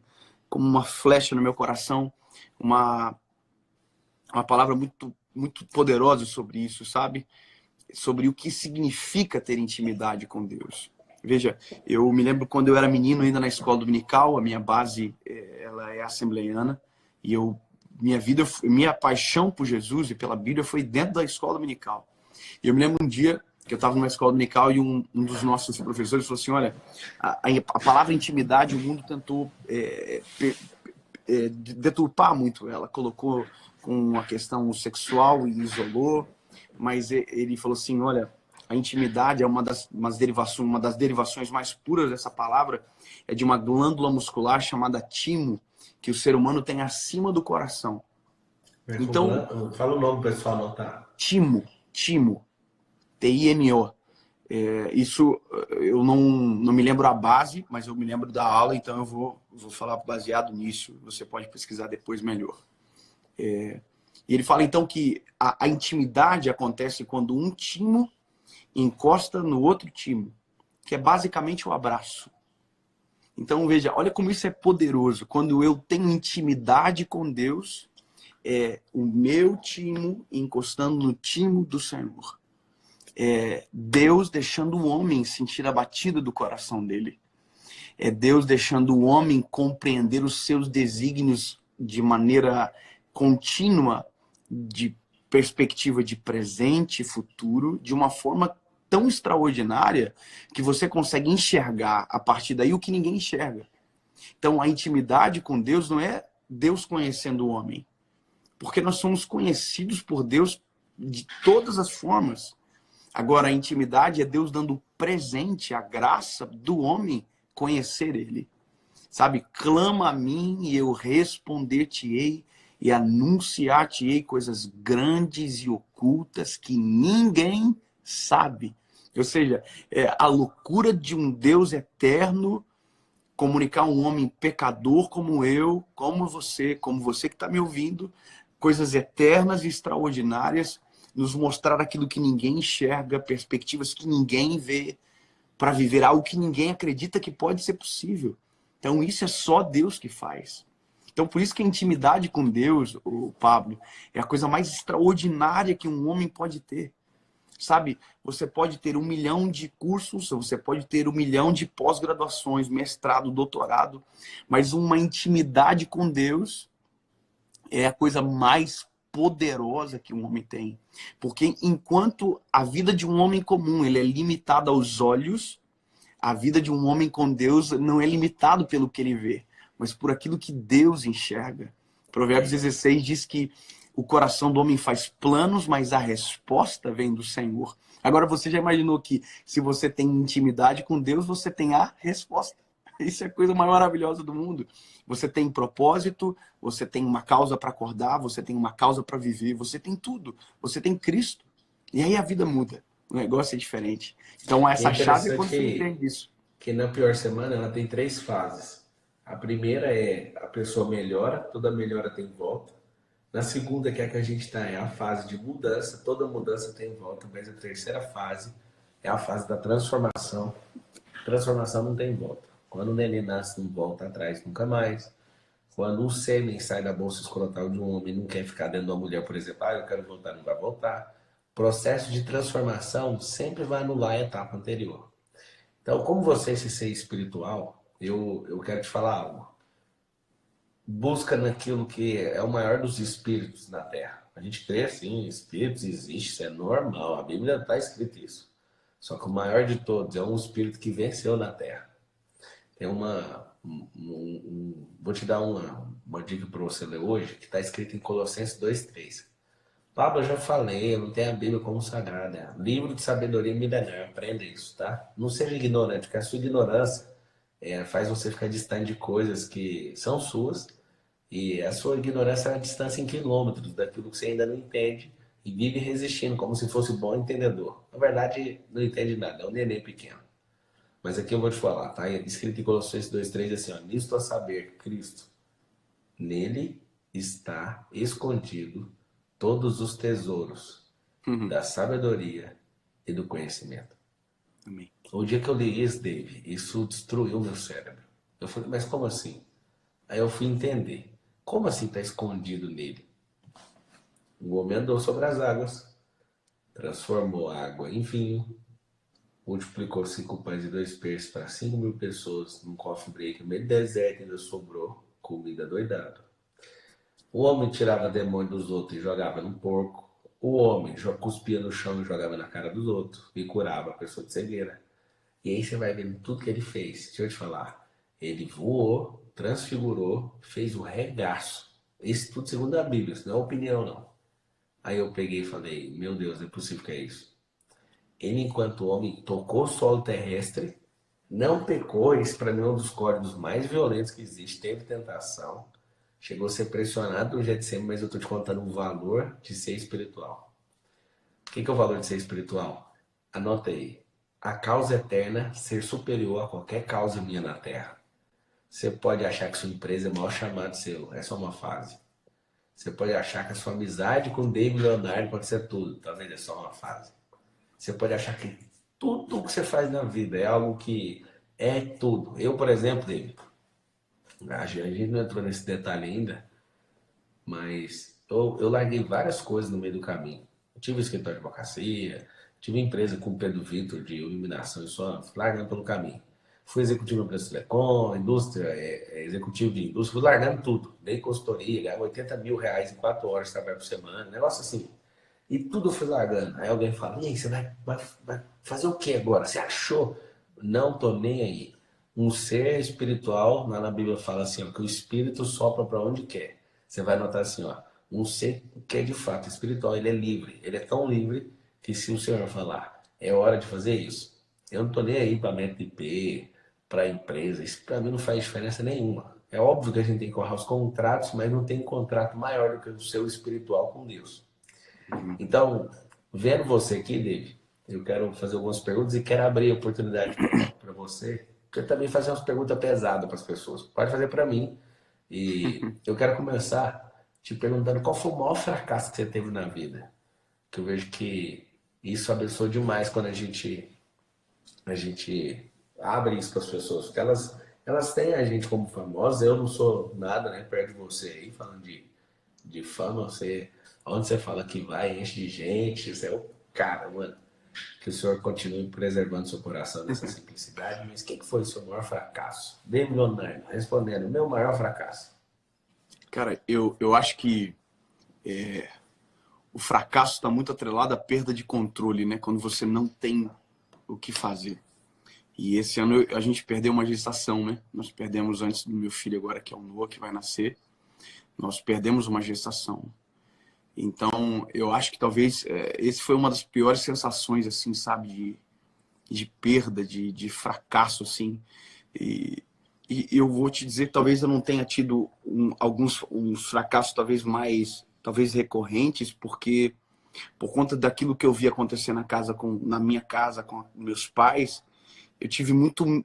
como uma flecha no meu coração, uma palavra muito, muito poderosa sobre isso, sabe? Sobre o que significa ter intimidade com Deus. Veja, eu me lembro quando eu era menino, ainda na escola dominical, a minha base ela é assembleiana, e minha paixão por Jesus e pela Bíblia foi dentro da escola dominical. E eu me lembro um dia que eu estava numa escola dominical e um dos nossos professores falou assim, olha, a palavra intimidade, o mundo tentou deturpar muito ela, colocou com a questão sexual e isolou, mas ele falou assim, olha, a intimidade é uma das derivações mais puras dessa palavra, é de uma glândula muscular chamada timo, que o ser humano tem acima do coração. Então, Fala o nome pro pessoal anotar. timo, T-I-M-O. Isso eu não me lembro a base, mas eu me lembro da aula, então eu vou falar baseado nisso. Você pode pesquisar depois melhor. E ele fala então que a intimidade acontece quando um timo encosta no outro timo, que é basicamente o abraço. Então veja, olha como isso é poderoso. Quando eu tenho intimidade com Deus, é o meu timo encostando no timo do Senhor. É Deus deixando o homem sentir a batida do coração dele. É Deus deixando o homem compreender os seus desígnios de maneira contínua, de perspectiva de presente e futuro, de uma forma tão extraordinária que você consegue enxergar a partir daí o que ninguém enxerga. Então a intimidade com Deus não é Deus conhecendo o homem, porque nós somos conhecidos por Deus de todas as formas. Agora, a intimidade é Deus dando presente, a graça do homem conhecer ele. Sabe? Clama a mim e eu responder-te-ei e anunciar-te-ei coisas grandes e ocultas que ninguém sabe. Ou seja, a loucura de um Deus eterno comunicar a um homem pecador como eu, como você que está me ouvindo, coisas eternas e extraordinárias, nos mostrar aquilo que ninguém enxerga, perspectivas que ninguém vê, para viver algo que ninguém acredita que pode ser possível. Então isso é só Deus que faz. Então por isso que a intimidade com Deus, o Pablo, é a coisa mais extraordinária que um homem pode ter. Sabe, você pode ter 1 milhão de cursos, você pode ter 1 milhão de pós-graduações, mestrado, doutorado, mas uma intimidade com Deus é a coisa mais poderosa que um homem tem. Porque enquanto a vida de um homem comum ele é limitada aos olhos, a vida de um homem com Deus não é limitado pelo que ele vê, mas por aquilo que Deus enxerga. Provérbios 16 diz que o coração do homem faz planos, mas a resposta vem do Senhor. Agora você já imaginou que se você tem intimidade com Deus, você tem a resposta. Isso é a coisa mais maravilhosa do mundo. Você tem propósito, você tem uma causa para acordar, você tem uma causa para viver, você tem tudo. Você tem Cristo. E aí a vida muda. O negócio é diferente. Então essa chave é quando você entende isso. Que na pior semana ela tem 3 fases. A primeira é a pessoa melhora, toda melhora tem volta. Na segunda, que é a que a gente está, é a fase de mudança, toda mudança tem volta. Mas a terceira fase é a fase da transformação. Transformação não tem volta. Quando o neném nasce, não volta atrás nunca mais. Quando o sêmen sai da bolsa escrotal de um homem e não quer ficar dentro de uma mulher, por exemplo, eu quero voltar, não vai voltar. Processo de transformação sempre vai anular a etapa anterior. Então, como você é esse ser espiritual, eu quero te falar algo. Busca naquilo que é o maior dos espíritos na Terra. A gente crê assim, espíritos existem, isso é normal, a Bíblia está escrito isso. Só que o maior de todos é um espírito que venceu na Terra. Tem vou te dar uma dica para você ler hoje, que está escrito em Colossenses 2:3. Pablo, eu já falei, eu não tenho a Bíblia como sagrada. Livro de sabedoria milenar, aprenda isso, tá? Não seja ignorante, porque a sua ignorância faz você ficar distante de coisas que são suas, e a sua ignorância é a distância em quilômetros daquilo que você ainda não entende e vive resistindo como se fosse bom entendedor. Na verdade, não entende nada, é um neném pequeno. Mas aqui eu vou te falar, tá? Escrito em Colossenses 2:3 assim, ó, nisto a saber, Cristo, nele está escondido todos os tesouros da sabedoria e do conhecimento. Amém. O dia que eu li isso, Dave, isso destruiu meu cérebro. Eu falei, mas como assim? Aí eu fui entender. Como assim está escondido nele? O homem andou sobre as águas, transformou a água em vinho, multiplicou 5 pães e 2 peixes para 5.000 pessoas num coffee break no meio do deserto e ainda sobrou comida doidado. O homem tirava demônio dos outros e jogava no porco. O homem cuspia no chão e jogava na cara dos outros e curava a pessoa de cegueira. E aí você vai vendo tudo que ele fez. Deixa eu te falar. Ele voou, transfigurou, fez o regaço. Isso tudo segundo a Bíblia, isso não é opinião não. Aí eu peguei e falei, meu Deus, não é possível que é isso. Ele, enquanto homem, tocou o solo terrestre, não pecou, esse para mim é um dos códigos mais violentos que existe, teve tentação, chegou a ser pressionado do Getsemane, mas eu estou te contando o valor de ser espiritual. O que é o valor de ser espiritual? Anota aí. A causa eterna ser superior a qualquer causa minha na Terra. Você pode achar que sua empresa é mal chamado seu, é só uma fase. Você pode achar que a sua amizade com o David Leonardo pode ser tudo, talvez é só uma fase. Você pode achar que tudo o que você faz na vida é algo que é tudo. Eu, por exemplo, David, a gente não entrou nesse detalhe ainda, mas eu larguei várias coisas no meio do caminho. Eu tive um escritório de advocacia, tive empresa com o Pedro Vitor de iluminação e som, largando pelo caminho. Fui executivo no Preço Telecom, indústria, executivo de indústria, fui largando tudo. Dei consultoria, ganhava 80 mil reais em 4 horas de trabalho por semana, negócio assim. E tudo eu fui largando. Aí alguém fala, e aí, você vai fazer o que agora? Você achou? Não tô nem aí. Um ser espiritual, lá na Bíblia fala assim, ó, que o espírito sopra para onde quer. Você vai notar assim, ó, um ser que é de fato espiritual, ele é livre. Ele é tão livre que se o Senhor falar, é hora de fazer isso. Eu não tô nem aí para meta IP, para empresa. Isso para mim não faz diferença nenhuma. É óbvio que a gente tem que honrar os contratos, mas não tem contrato maior do que o seu espiritual com Deus. Então, vendo você aqui, David, eu quero fazer algumas perguntas e quero abrir a oportunidade para você, porque também fazer umas perguntas pesadas para as pessoas. Pode fazer para mim. E eu quero começar te perguntando qual foi o maior fracasso que você teve na vida. Que eu vejo que isso abençoa demais quando a gente abre isso para as pessoas, porque elas têm a gente como famosa. Eu não sou nada, né, perto de você aí, falando de fama, onde você fala que vai, enche de gente, você é o cara, mano. Que o Senhor continue preservando seu coração nessa simplicidade. Mas o que foi o seu maior fracasso? David Leonardo, respondendo, meu maior fracasso. Cara, eu acho que o fracasso está muito atrelado à perda de controle, né? Quando você não tem o que fazer. E esse ano a gente perdeu uma gestação, né? Nós perdemos antes do meu filho agora, que é o Noah, que vai nascer. Nós perdemos uma gestação. Então, eu acho que talvez esse foi uma das piores sensações, assim, sabe? De perda, de fracasso, assim. E, e eu vou te dizer que talvez eu não tenha tido alguns uns fracassos talvez mais, talvez recorrentes, porque por conta daquilo que eu vi acontecer na minha casa com meus pais, eu tive muito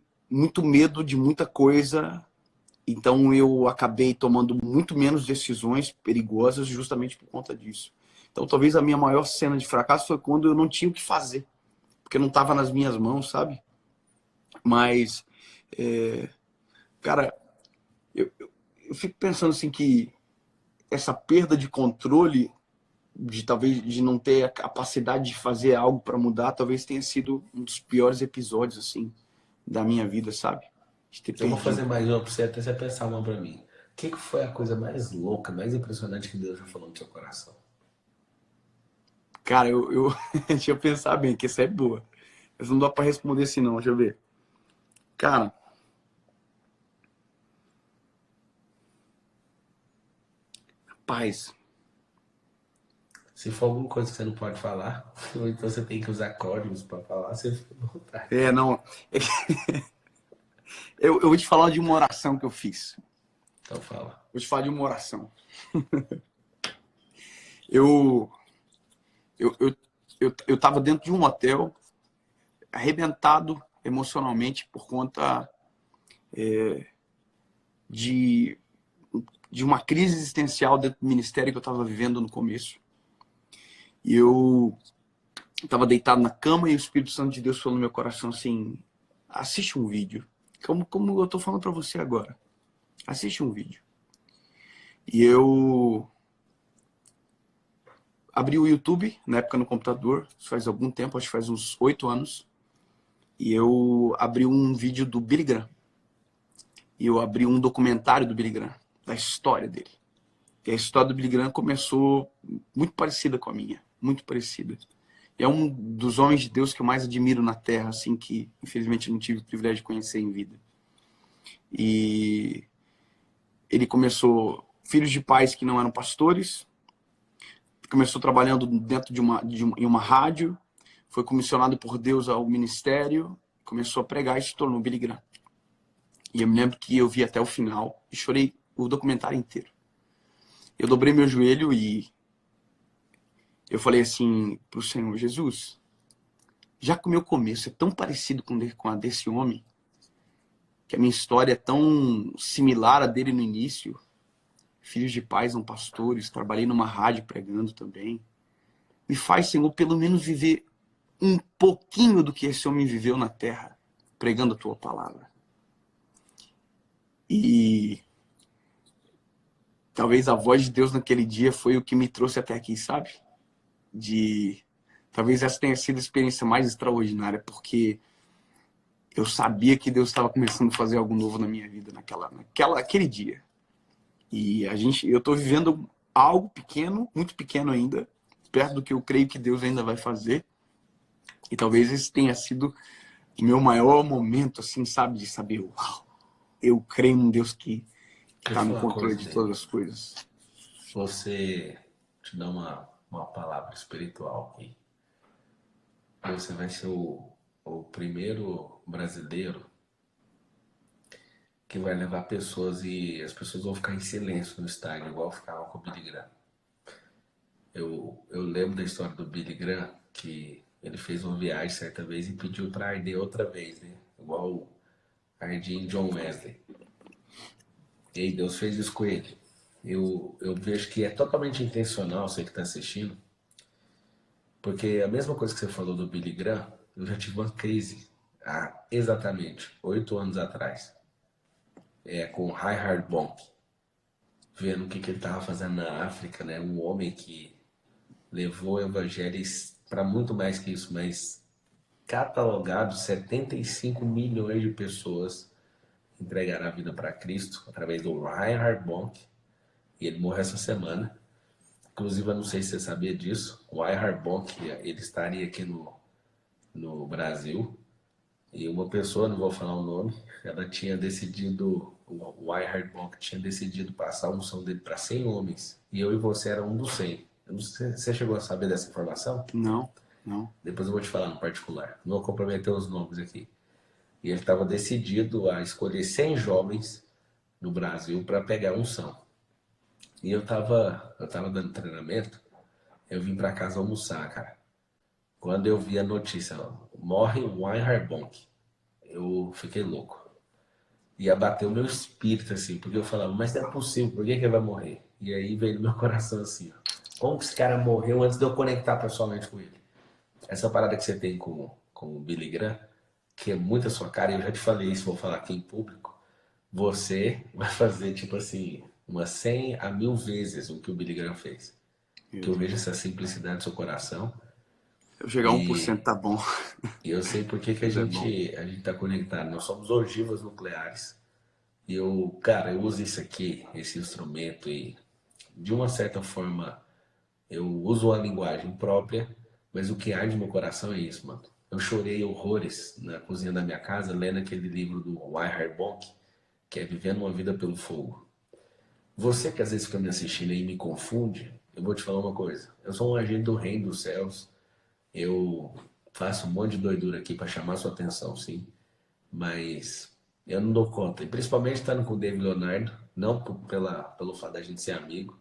medo de muita coisa. Então eu acabei tomando muito menos decisões perigosas justamente por conta disso. Então talvez a minha maior cena de fracasso foi quando eu não tinha o que fazer, porque não estava nas minhas mãos, sabe? Mas, cara, eu fico pensando assim que essa perda de controle, de talvez de não ter a capacidade de fazer algo para mudar, talvez tenha sido um dos piores episódios assim da minha vida, sabe? De ter Eu vou fazer perdido. mais uma para você, até você pensar uma para mim. O que foi a coisa mais louca, mais impressionante que Deus já falou no seu coração? Cara, deixa eu pensar bem, que essa é boa. Mas não dá para responder assim não, deixa eu ver. Cara, paz. Se for alguma coisa que você não pode falar, ou então você tem que usar códigos para falar, você fica à vontade. Não. Eu vou te falar de uma oração que eu fiz. Então fala. Vou te falar de uma oração. Eu, eu tava dentro de um hotel, arrebentado emocionalmente por conta de, de uma crise existencial dentro do ministério que eu estava vivendo no começo. E eu estava deitado na cama e o Espírito Santo de Deus falou no meu coração assim: assiste um vídeo. Como eu estou falando para você agora. Assiste um vídeo. E eu abri o YouTube, na época no computador, faz algum tempo, acho que faz uns 8 anos. E eu abri um vídeo do Billy Graham. E eu abri um documentário do Billy Graham, da história dele. E a história do Billy Graham começou muito parecida com a minha, muito parecida. E é um dos homens de Deus que eu mais admiro na Terra, assim, que infelizmente eu não tive o privilégio de conhecer em vida. E ele começou filhos de pais que não eram pastores, começou trabalhando dentro em uma rádio, foi comissionado por Deus ao ministério, começou a pregar e se tornou Billy Graham. E eu me lembro que eu vi até o final e chorei o documentário inteiro. Eu dobrei meu joelho e eu falei assim pro Senhor: Jesus, já que o meu começo é tão parecido com a desse homem, que a minha história é tão similar à dele no início, filhos de pais não pastores, trabalhei numa rádio pregando também, me faz, Senhor, pelo menos viver um pouquinho do que esse homem viveu na terra, pregando a tua palavra. E talvez a voz de Deus naquele dia foi o que me trouxe até aqui, sabe? Talvez essa tenha sido a experiência mais extraordinária, porque eu sabia que Deus estava começando a fazer algo novo na minha vida naquele dia. E eu estou vivendo algo pequeno, muito pequeno ainda, perto do que eu creio que Deus ainda vai fazer. E talvez esse tenha sido o meu maior momento, assim, sabe? De saber, uau, eu creio num Deus que está no controle de todas as coisas. Você te dá uma palavra espiritual aqui. Você vai ser o primeiro brasileiro que vai levar pessoas e as pessoas vão ficar em silêncio no estádio, igual ficavam com o Billy Graham. Eu lembro da história do Billy Graham, que ele fez uma viagem certa vez e pediu para arder outra vez, né? Igual ardia em John Wesley. E aí Deus fez isso com ele. Eu vejo que é totalmente intencional, você que está assistindo, porque a mesma coisa que você falou do Billy Graham, eu já tive uma crise há exatamente 8 anos atrás, com Reinhard Bonk, vendo o que ele estava fazendo na África, né? Um homem que levou o evangelho para muito mais que isso, mas catalogado 75 milhões de pessoas entregaram a vida para Cristo através do Reinhard Bonk, e ele morreu essa semana. Inclusive, eu não sei se você sabia disso, o Reinhard Bonk, ele estaria aqui no Brasil, e uma pessoa, não vou falar o nome, ela tinha decidido, o Reinhard Bonk tinha decidido passar a unção dele para 100 homens, e eu e você era um dos 100. Eu não sei, você chegou a saber dessa informação? Não. Depois eu vou te falar no particular, não vou comprometer os nomes aqui. E ele estava decidido a escolher 100 jovens no Brasil para pegar a unção. E eu tava dando treinamento, eu vim para casa almoçar, cara. Quando eu vi a notícia, morre o Reinhard Bonk, eu fiquei louco. E abateu o meu espírito, assim, porque eu falava, mas não é possível, por que ele vai morrer? E aí veio no meu coração assim, ó, como que esse cara morreu antes de eu conectar pessoalmente com ele? Essa parada que você tem com o Billy Graham, que é muito a sua cara, e eu já te falei isso, vou falar aqui em público, você vai fazer, tipo assim, umas 100 a 1000 vezes o que o Billy Graham fez. Que eu vejo essa simplicidade do seu coração. Eu chegar a 1% tá bom. E eu sei por que a gente tá conectado. Nós somos ogivas nucleares. E cara, eu uso isso aqui, esse instrumento, e de uma certa forma eu uso uma linguagem própria, mas o que arde no meu coração é isso, mano. Eu chorei horrores na cozinha da minha casa lendo aquele livro do Reinhard Bonk, que é Vivendo uma Vida pelo Fogo. Você que às vezes fica me assistindo aí e me confunde, eu vou te falar uma coisa. Eu sou um agente do reino dos céus. Eu faço um monte de doidura aqui para chamar sua atenção, sim. Mas eu não dou conta. E principalmente estando com o David Leonardo, não pelo fato da gente ser amigo,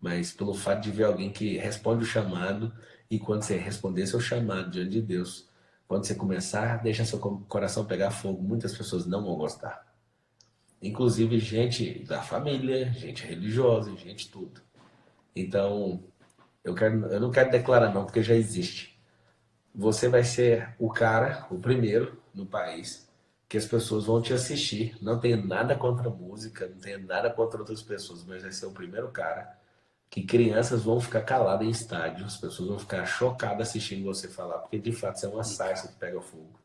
mas pelo fato de ver alguém que responde o chamado, e quando você responder seu chamado diante de Deus, quando você começar a deixar seu coração pegar fogo, muitas pessoas não vão gostar. Inclusive gente da família, gente religiosa, gente tudo. Então, eu não quero declarar não, porque já existe. Você vai ser o cara, o primeiro no país, que as pessoas vão te assistir. Não tenho nada contra a música, não tenho nada contra outras pessoas, mas vai ser o primeiro cara que crianças vão ficar caladas em estádio, as pessoas vão ficar chocadas assistindo você falar, porque de fato você é uma sarça que pega fogo.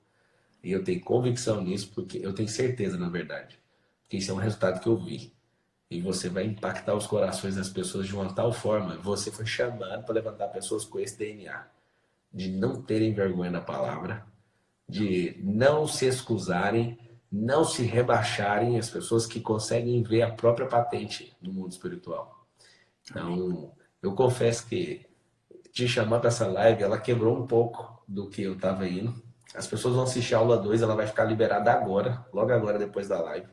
E eu tenho convicção nisso, porque eu tenho certeza, na verdade, que isso é um resultado que eu vi. E você vai impactar os corações das pessoas de uma tal forma. Você foi chamado para levantar pessoas com esse DNA, de não terem vergonha da palavra, de não se excusarem, não se rebaixarem, as pessoas que conseguem ver a própria patente no mundo espiritual. Então, eu confesso que te chamar para essa live, ela quebrou um pouco do que eu tava indo. As pessoas vão assistir a aula 2, ela vai ficar liberada agora, logo agora depois da live.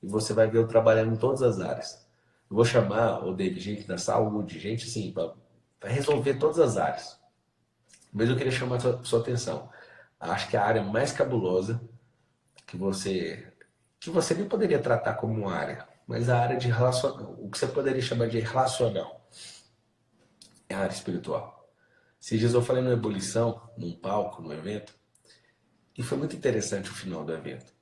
E você vai ver eu trabalhando em todas as áreas. Eu vou chamar o David, gente da saúde, gente assim, para resolver todas as áreas. Mas eu queria chamar a sua atenção. Acho que a área mais cabulosa que você nem poderia tratar como uma área, mas a área de relacional, o que você poderia chamar de relacional, é a área espiritual. Esses dias eu falei numa ebulição, num palco, num evento, e foi muito interessante o final do evento.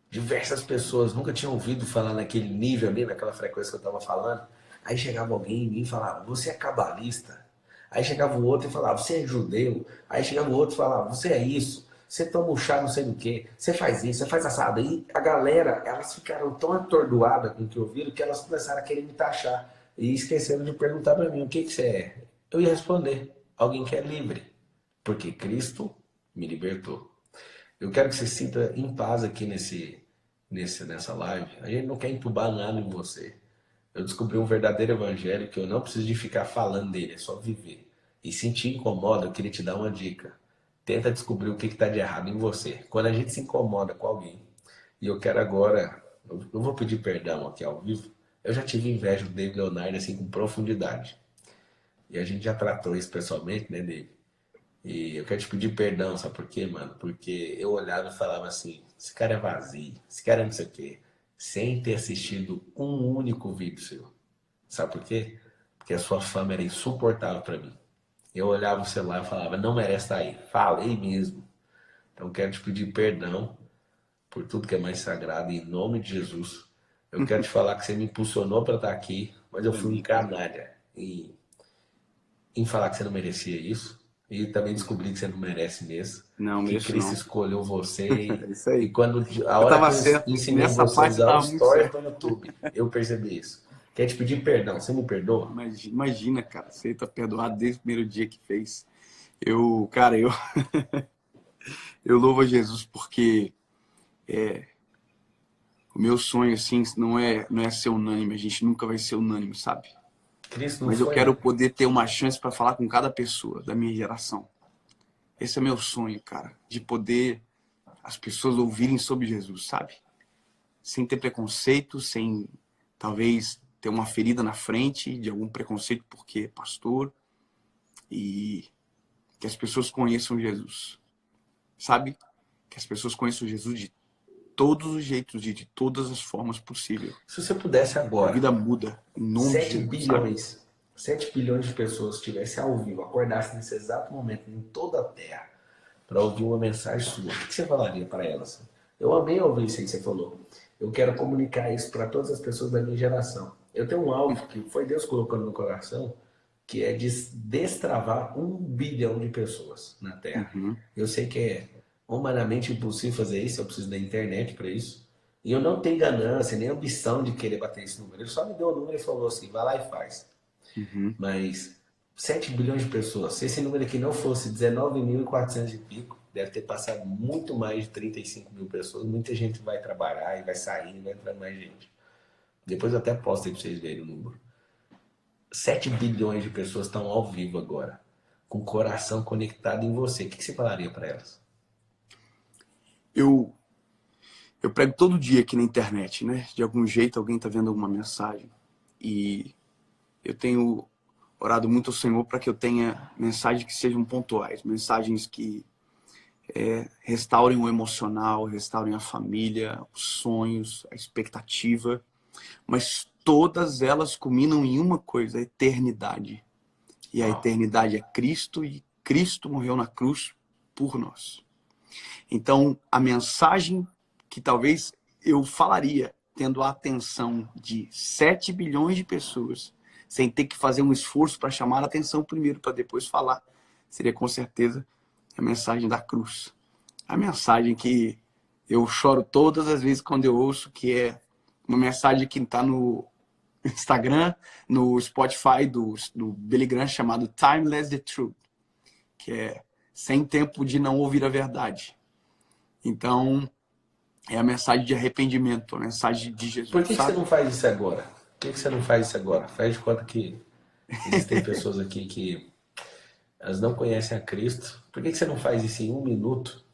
Diversas pessoas nunca tinham ouvido falar naquele nível ali, naquela frequência que eu estava falando. Aí chegava alguém em mim e falava, você é cabalista. Aí chegava o outro e falava, você é judeu. Aí chegava o outro e falava, você é isso. Você toma um chá não sei do que. Você faz isso, você faz assado. E a galera, elas ficaram tão atordoadas com o que ouviram que elas começaram a querer me taxar. E esqueceram de perguntar para mim, o que que você é? Eu ia responder, alguém que é livre. Porque Cristo me libertou. Eu quero que você sinta em paz aqui nessa live. A gente não quer entubar nada em você. Eu descobri um verdadeiro evangelho que eu não preciso de ficar falando dele, é só viver. E se te incomoda, eu queria te dar uma dica. Tenta descobrir o que está de errado em você. Quando a gente se incomoda com alguém, e eu quero agora, eu vou pedir perdão aqui ao vivo, eu já tive inveja do David Leonardo assim com profundidade. E a gente já tratou isso pessoalmente, né, David? E eu quero te pedir perdão, sabe por quê, mano? Porque eu olhava e falava assim, esse cara é vazio, esse cara é não sei o quê, sem ter assistido um único vídeo seu. Sabe por quê? Porque a sua fama era insuportável pra mim. Eu olhava o celular e falava, não merece estar aí. Falei mesmo. Então eu quero te pedir perdão por tudo que é mais sagrado, em nome de Jesus. Eu quero te falar que você me impulsionou para estar aqui, mas eu fui um Amém, cara. canalha em falar que você não merecia isso. E também descobri que você não merece mesmo. Não, Que mereço Cristo não. escolheu você. É isso E aí. quando a Eu hora que tava eu certo. ensinei Nessa você a parte eu usar o tava muito Stories certo. no YouTube, eu percebi isso. Quero te pedir perdão. Você me perdoa? Imagina, cara. Você tá perdoado desde o primeiro dia que fez. Eu louvo a Jesus porque o meu sonho, assim, não é ser unânime. A gente nunca vai ser unânime, sabe? Cristo não Mas eu foi, quero não. poder ter uma chance para falar com cada pessoa da minha geração. Esse é meu sonho, cara. De poder as pessoas ouvirem sobre Jesus, sabe? Sem ter preconceito, sem talvez ter uma ferida na frente de algum preconceito porque é pastor. E que as pessoas conheçam Jesus, sabe? Que as pessoas conheçam Jesus de todos os jeitos e de todas as formas possíveis. Se você pudesse Que a agora, vida muda em nome de 7 Jesus, sabe? bilhões, 7 bilhões de pessoas estivessem ao vivo, acordassem nesse exato momento em toda a Terra para ouvir uma mensagem sua, o que você falaria para elas? Eu amei ouvir isso aí que você falou. Eu quero comunicar isso para todas as pessoas da minha geração. Eu tenho um alvo que foi Deus colocando no coração, que é de destravar 1 bilhão de pessoas na Terra. Uhum. Eu sei que é humanamente impossível fazer isso, eu preciso da internet para isso. E eu não tenho ganância, nem ambição de querer bater esse número. Ele só me deu o número e falou assim, vai lá e faz. Uhum. Mas 7 bilhões de pessoas, se esse número aqui não fosse 19.400 e pico, deve ter passado muito mais de 35 mil pessoas. Muita gente vai trabalhar e vai sair, vai entrar mais gente. Depois eu até posto aí para vocês verem o número. 7 bilhões de pessoas estão ao vivo agora, com o coração conectado em você. O que você falaria para elas? Eu prego todo dia aqui na internet, né? De algum jeito alguém tá vendo alguma mensagem. E eu tenho orado muito ao Senhor para que eu tenha mensagens que sejam pontuais, mensagens que restaurem o emocional, restaurem a família, os sonhos, a expectativa, mas todas elas culminam em uma coisa, a eternidade. E a eternidade é Cristo, e Cristo morreu na cruz por nós. Então, a mensagem que talvez eu falaria, tendo a atenção de 7 bilhões de pessoas, sem ter que fazer um esforço para chamar a atenção primeiro, para depois falar, seria com certeza a mensagem da cruz. A mensagem que eu choro todas as vezes quando eu ouço, que é uma mensagem que está no Instagram, no Spotify do Billy Graham, chamado Timeless the Truth, que é sem tempo de não ouvir a verdade. Então, é a mensagem de arrependimento, a mensagem de Jesus. Por que você sabe? não faz isso agora? Por que você não faz isso agora? Faz de conta que existem pessoas aqui que elas não conhecem a Cristo. Por que você não faz isso em 1 minuto?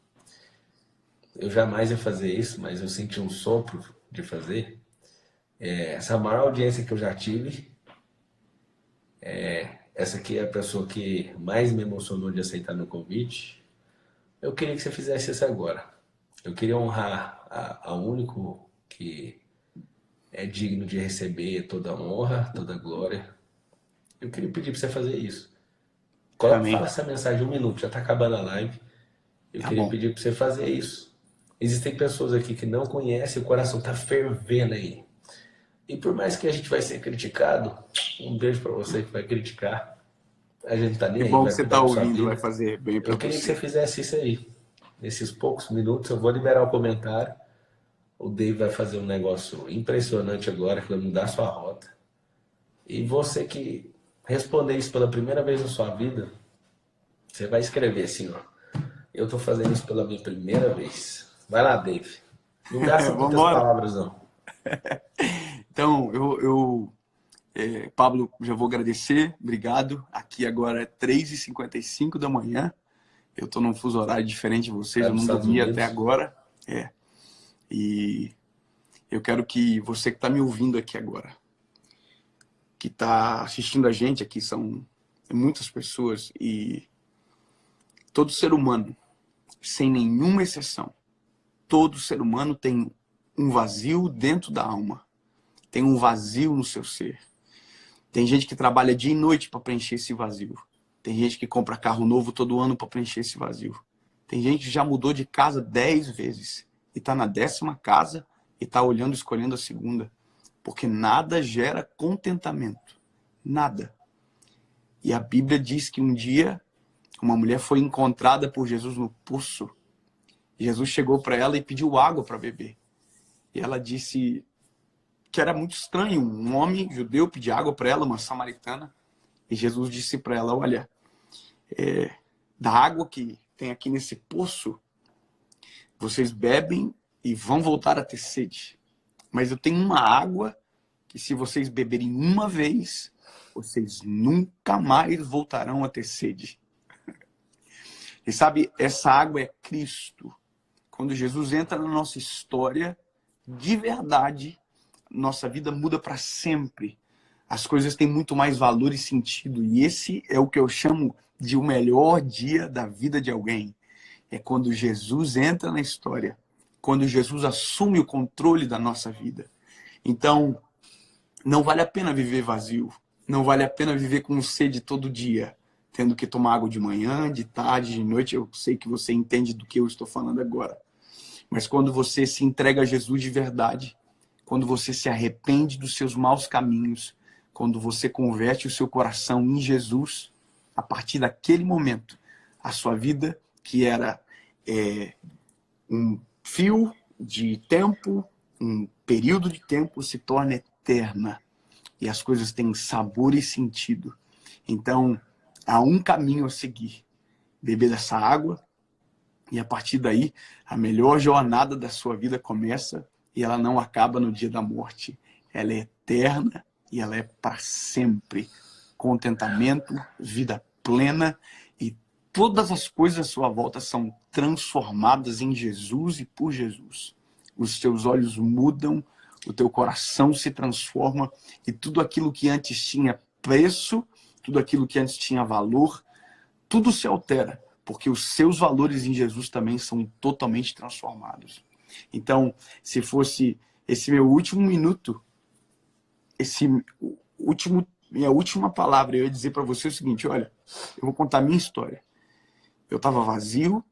Eu jamais ia fazer isso, mas eu senti um sopro de fazer. Essa maior audiência que eu já tive, essa aqui é a pessoa que mais me emocionou de aceitar meu convite. Eu queria que você fizesse isso agora. Eu queria honrar a único que é digno de receber toda a honra, toda a glória. Eu queria pedir para você fazer isso. Amém. Fala essa mensagem em 1 minuto, já está acabando a live. Eu Tá queria bom. pedir para você fazer isso. Existem pessoas aqui que não conhecem, o coração está fervendo aí. E por mais que a gente vai ser criticado, um beijo para você que vai criticar. A gente não tá nem Que aí, bom que vai você cuidar tá da sua ouvindo, vai vida. fazer bem para Eu queria que você você. fizesse isso aí. Nesses poucos minutos, eu vou liberar o comentário. O Dave vai fazer um negócio impressionante agora, que vai mudar a sua rota. E você que responder isso pela primeira vez na sua vida, você vai escrever assim, ó. Eu tô fazendo isso pela minha primeira vez. Vai lá, Dave. Não gasta Vamos muitas embora. palavras, não. Então, Pablo, já vou agradecer, obrigado. Aqui agora é 3h55 da manhã. Eu tô num fuso horário diferente de vocês, Tá eu nos não Estados dormi até Unidos? agora. E eu quero que você que está me ouvindo aqui agora, que está assistindo a gente aqui, são muitas pessoas, e todo ser humano, sem nenhuma exceção, todo ser humano tem um vazio dentro da alma, tem um vazio no seu ser. Tem gente que trabalha dia e noite para preencher esse vazio. Tem gente que compra carro novo todo ano para preencher esse vazio. Tem gente que já mudou de casa 10 vezes e está na 10ª casa e está olhando, escolhendo a segunda. Porque nada gera contentamento. Nada. E a Bíblia diz que um dia uma mulher foi encontrada por Jesus no poço. Jesus chegou para ela e pediu água para beber. E ela disse que era muito estranho um homem judeu pedir água para ela, uma samaritana. E Jesus disse para ela, olha, da água que tem aqui nesse poço, vocês bebem e vão voltar a ter sede. Mas eu tenho uma água que se vocês beberem uma vez, vocês nunca mais voltarão a ter sede. E sabe, essa água é Cristo. Quando Jesus entra na nossa história, de verdade, nossa vida muda para sempre. As coisas têm muito mais valor e sentido. E esse é o que eu chamo de o melhor dia da vida de alguém. É quando Jesus entra na história. Quando Jesus assume o controle da nossa vida. Então, não vale a pena viver vazio. Não vale a pena viver com sede todo dia. Tendo que tomar água de manhã, de tarde, de noite. Eu sei que você entende do que eu estou falando agora. Mas quando você se entrega a Jesus de verdade, quando você se arrepende dos seus maus caminhos, quando você converte o seu coração em Jesus, a partir daquele momento, a sua vida, que era um fio de tempo, um período de tempo, se torna eterna. E as coisas têm sabor e sentido. Então, há um caminho a seguir. Beber dessa água, e a partir daí, a melhor jornada da sua vida começa e ela não acaba no dia da morte. Ela é eterna e ela é para sempre. Contentamento, vida plena e todas as coisas à sua volta são transformadas em Jesus e por Jesus. Os teus olhos mudam, o teu coração se transforma e tudo aquilo que antes tinha preço, tudo aquilo que antes tinha valor, tudo se altera. Porque os seus valores em Jesus também são totalmente transformados. Então, se fosse esse meu último minuto, minha última palavra, eu ia dizer para você o seguinte, olha, eu vou contar a minha história. Eu estava vazio,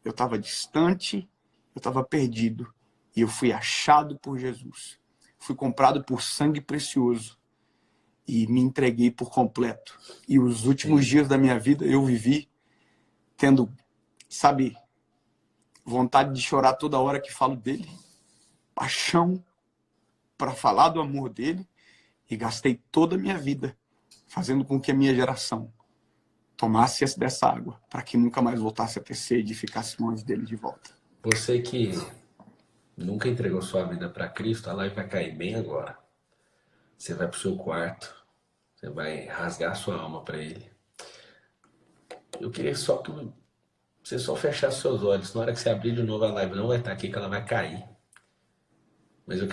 eu estava distante, eu estava perdido. E eu fui achado por Jesus. Fui comprado por sangue precioso. E me entreguei por completo. E os últimos dias da minha vida eu vivi tendo, sabe, vontade de chorar toda hora que falo dele, paixão para falar do amor dele, e gastei toda a minha vida fazendo com que a minha geração tomasse dessa água, para que nunca mais voltasse a ter sede e ficasse longe dele de volta. Você que nunca entregou sua vida para Cristo, a live vai cair bem agora. Você vai pro seu quarto, você vai rasgar sua alma para Ele. Eu queria só que você só fechasse seus olhos. Na hora que você abrir de novo a live, não vai estar aqui, que ela vai cair. Mas eu